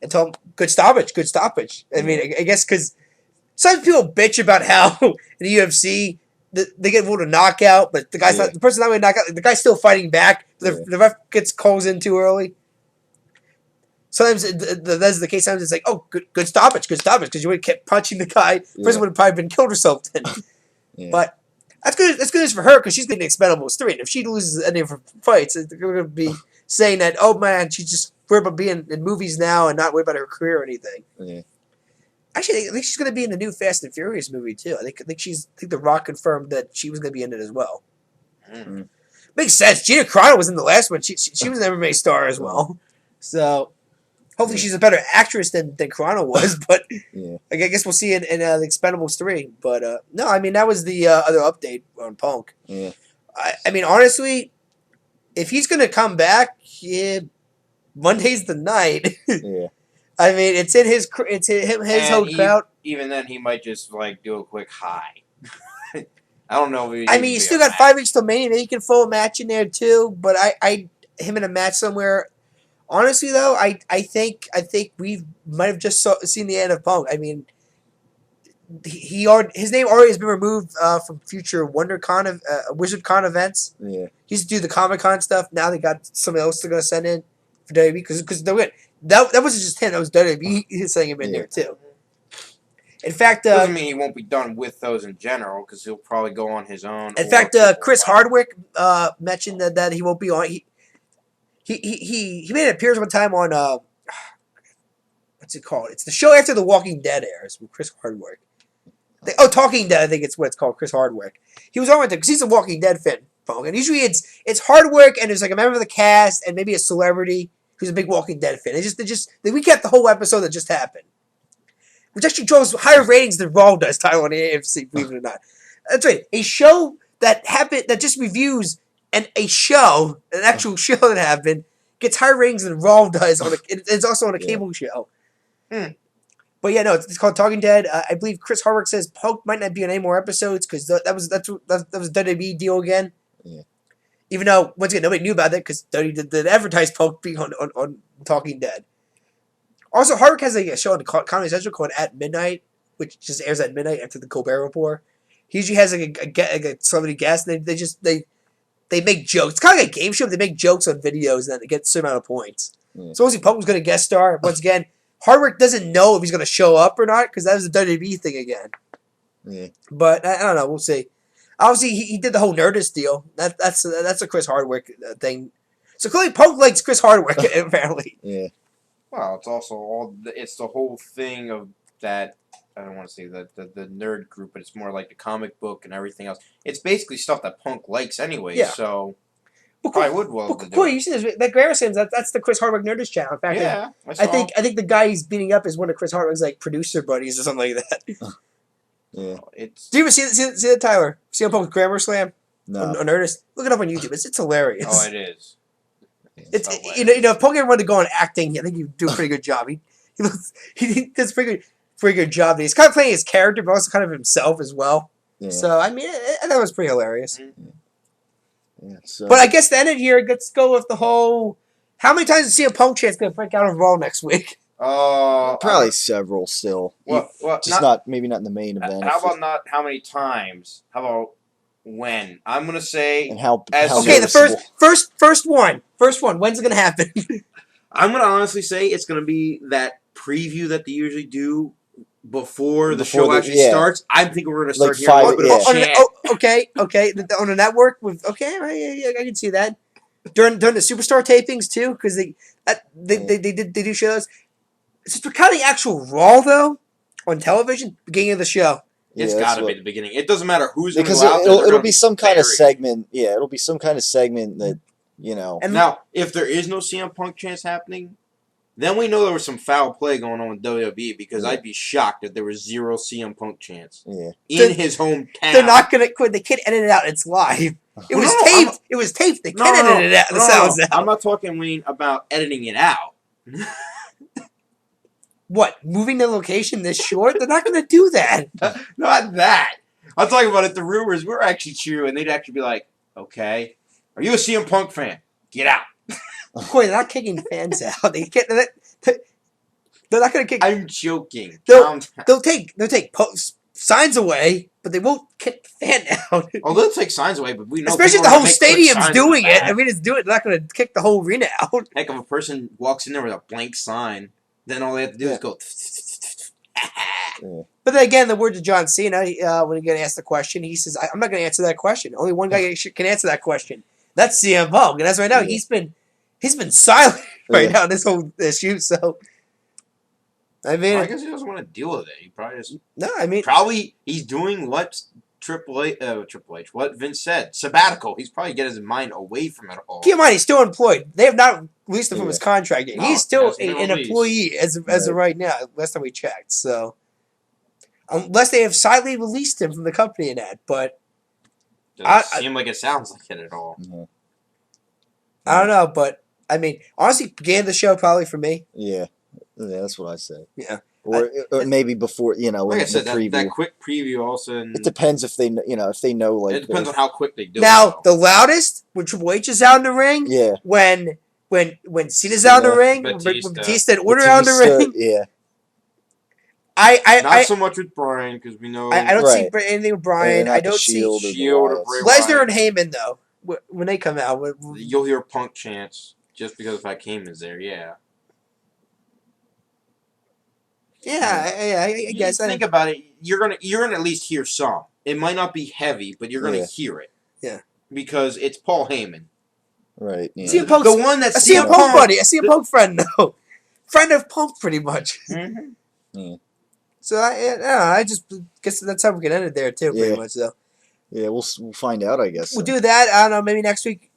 and told him, "Good stoppage, good stoppage." I mean, I guess because some people bitch about how in the UFC they get ruled a knockout, but the guy's not the person not really knocked out. The guy's still fighting back. The ref calls in too early. Sometimes that's the case. Sometimes it's like, good stoppage, because you would have kept punching the guy. The person would have probably been killed or something. But that's good. That's good news for her because she's getting Expendables 3. And if she loses any of her fights, they're going to be saying that, oh man, she's just worried about being in movies now and not worried about her career or anything. Yeah. Actually, I think she's going to be in the new Fast and Furious movie too. I think The Rock confirmed that she was going to be in it as well. Mm. Makes sense. Gina Carano was in the last one. She was an MMA star as well. So. Hopefully she's a better actress than Carano was, but I guess we'll see in the Expendables 3. But no, I mean, that was the other update on Punk. Yeah. I mean, honestly, if he's going to come back, Monday's the night. Yeah. I mean, it's in his whole crowd. Even then, he might just like do a quick high. I don't know. If I mean, you still got 5 weeks till Mania. Maybe you can throw a match in there too. But him in a match somewhere. Honestly, though, I think we might have just seen the end of Punk. I mean, his name already has been removed from future WizardCon events. Yeah. He used to do the Comic-Con stuff. Now they got somebody else they're going to send in for WWE because they're good. That wasn't just him. That was WWE sending him in there too. In fact, doesn't mean he won't be done with those in general because he'll probably go on his own. In fact, Chris Hardwick mentioned that he won't be on. He made an appearance one time on what's it called? It's the show after The Walking Dead airs with Chris Hardwick. Talking Dead, I think it's what it's called. Chris Hardwick. He was on with it because he's a Walking Dead fan, and usually it's Hardwick and there's like a member of the cast and maybe a celebrity who's a big Walking Dead fan. They recap the whole episode that just happened, which actually draws higher ratings than Raw does. Title on the AFC, believe it or not. That's right. A show that just reviews. And an actual show that happened, gets higher ratings than Raw does. It's also on a cable show. But yeah, no, it's called Talking Dead. I believe Chris Hardwick says Punk might not be on any more episodes because that was a WWE deal again. Yeah. Even though once again nobody knew about that because WWE did advertise Punk being on Talking Dead. Also, Hardwick has a show on Comedy Central called At Midnight, which just airs at midnight after the Colbert Report. He usually has like a celebrity guest. And they make jokes. It's kind of like a game show. But they make jokes on videos and then they get a certain amount of points. So obviously Punk was going to guest star. Once again, Hardwick doesn't know if he's going to show up or not because that was a WWE thing again. Yeah. But I don't know. We'll see. Obviously, he did the whole Nerdist deal. That's a Chris Hardwick thing. So clearly Punk likes Chris Hardwick, apparently. Yeah. Well, it's also it's the whole thing of that. I don't want to say the nerd group, but it's more like the comic book and everything else. It's basically stuff that Punk likes anyway. Yeah. So, But Probably would well to do Corey, it. you see this? That Garrison's that's the Chris Hardwick Nerdist channel. In fact, Yeah, I think the guy he's beating up is one of Chris Hardwick's like producer buddies or something like that. Yeah. It's Do you ever see that, Tyler? See him post Grammar Slam No. on Nerdist? Look it up on YouTube. It's hilarious. oh, it is. It's hilarious. you know if Pokemon wanted to go on acting, I think he'd do a pretty good job. He does a pretty good job. He's kind of playing his character, but also kind of himself as well. Yeah. So I mean, I thought it was pretty hilarious. Yeah, so But I guess the end of the year, let's go with the whole. How many times is CM Punk chance going to break out of Raw next week? probably several still. Well, Just not maybe not in the main event. How about not how many times? How about when? I'm gonna say. and how Okay, the noticeable. first one. When's it going to happen? I'm gonna honestly say it's gonna be that preview that they usually do before the show actually starts. I think we're gonna start Like hearing a little bit of chant. Okay. On the network with yeah, I can see that during the Superstar tapings too, because they do shows. Since we're counting actual Raw though on television, beginning of the show. It's Yeah, gotta that's be the beginning. It doesn't matter who's gonna because go out there. they're it'll gonna be some kind of buried. segment. Yeah, it'll be some kind of segment that you know. And Now, if there is no CM Punk chance happening, then we know there was some foul play going on with WWE because Yeah. I'd be shocked if there was zero CM Punk chance Yeah, in his hometown. they're not gonna quit. They can't edit it out. It's live. It was No, taped. It was taped. They can't edit it out. The sounds out. I'm not talking, Wayne, about editing it out. What? Moving the location this short? They're not gonna do that. Not that. I'm talking about if the rumors were actually true and they'd actually be like, okay, are you a CM Punk fan? Get out. Corey, they're not kicking fans out. They can't. They're not gonna kick. I'm joking. They'll- Calm down. They'll take signs away, but they won't kick the fan out. Oh, they'll take signs away, but we know Especially if people the are whole gonna make quick stadium's signs doing with it. that. I mean, it's doing it. They're not going to kick the whole arena out. Heck, if a person walks in there with a blank sign, then all they have to do is go. But then again, the words of John Cena, when he got asked the question, he says, "I'm not going to answer that question. Only one guy can answer that question. That's CM Punk." And that's right now. Yeah. He's been silent right Yeah. now in this whole issue. So, I mean, I guess he doesn't want to deal with it. He probably just no, he's doing what Triple H, what Vince said, sabbatical. He's probably getting his mind away from it all. keep in mind he's still employed. They have not released him from Yeah. his contract yet. No, He's still he hasn't been an released. employee as of right now. Last time we checked, so unless they have silently released him from the company in that, but Doesn't seem like it sounds like it at all. Mhm. I don't know. But I mean, honestly, began the show probably for me. yeah, that's what I say. Yeah. Or maybe before Like I said, the preview. that quick preview also. It depends if they know like It depends on how quick they do Now it. the loudest when Triple H is out in the ring, yeah when Cena's out in the ring, when Batista. Batista and Order out in the Batista, ring. yeah Not so much with Brian because we know I don't see Right. anything with Brian. not I the don't see Shield or the Shield or Alliance. Bray Lesnar Wyatt. and Heyman though when they come out. You'll hear Punk chants just because if I came is there. Yeah. I guess. Think about it. You're gonna at least hear some. It might not be heavy, but you're gonna Yeah. hear it. Yeah. Because it's Paul Heyman. right yeah. CM Punk's, The one that's a CM Punk buddy, a CM Punk friend, no, friend of Punk, pretty much. Mhm. So I just guess that's how we can end it there too, pretty Yeah. much. So Yeah, we'll find out, I guess. we'll do that. I don't know. Maybe next week.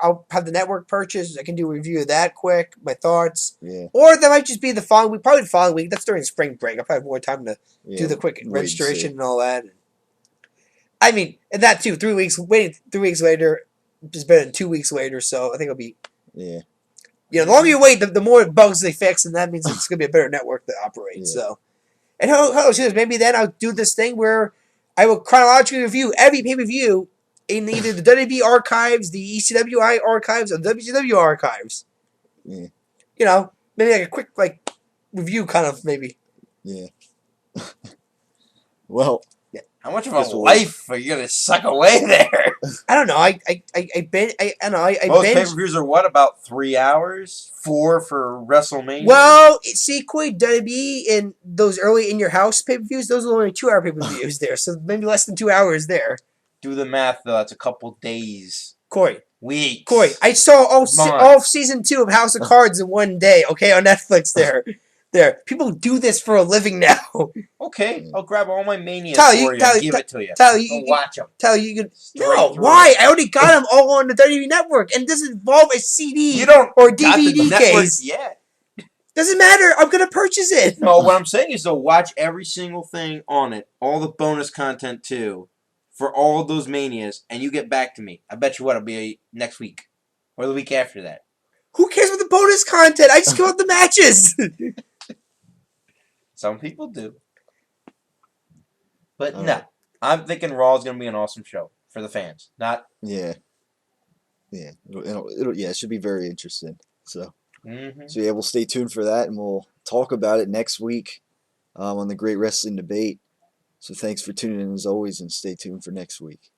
I'll have the network purchase. I can do a review of that quick. My thoughts, Yeah, or that might just be the following week. Probably the following week. That's during spring break. I'll probably have more time to yeah. do the quick wait and registration see. and all that. I mean, and that too. 3 weeks. Waiting 3 weeks later is better than 2 weeks later. So I think it'll be. Yeah, The longer you wait, the more bugs they fix, and that means it's going to be a better network to operate. Yeah. So, and maybe then I'll do this thing where I will chronologically review every pay-per-view in either the WWE archives, the ECWI archives, or WCW archives. Yeah. Maybe like a quick review, kind of maybe. yeah. Well, How much of Guess a we'll- life are you gonna suck away there? I don't know. I Most binge. pay-per-views are what, about 3 hours? 4 for WrestleMania? Well, see, Quid WWE in those early in your house pay-per-views, those are only 2-hour pay-per-views there, so maybe less than 2 hours there. do the math though, that's a couple days. Corey, Weeks. I saw all Months. season 2 of House of Cards in one day. Okay, on Netflix there. There, people do this for a living now. Okay, I'll grab all my manias Tyler, for you and give it to you. Tyler, I'll watch them. Tyler, you can. Straight No, through. why? I already got them all on the WWE Network, and it doesn't involve a CD You don't or got the DVD network case. yet. Doesn't matter. I'm gonna purchase it. No, what I'm saying is, though, watch every single thing on it, all the bonus content too, for all of those manias, and you get back to me. I bet you what it'll be next week or the week after that. Who cares about the bonus content? I just care about the matches. Some people do, but All no, right. I'm thinking Raw is going to be an awesome show for the fans. Not. Yeah. Yeah, it should be very interesting. So, Mm-hmm. so yeah, we'll stay tuned for that, and we'll talk about it next week on the Great Wrestling Debate. So thanks for tuning in as always, and stay tuned for next week.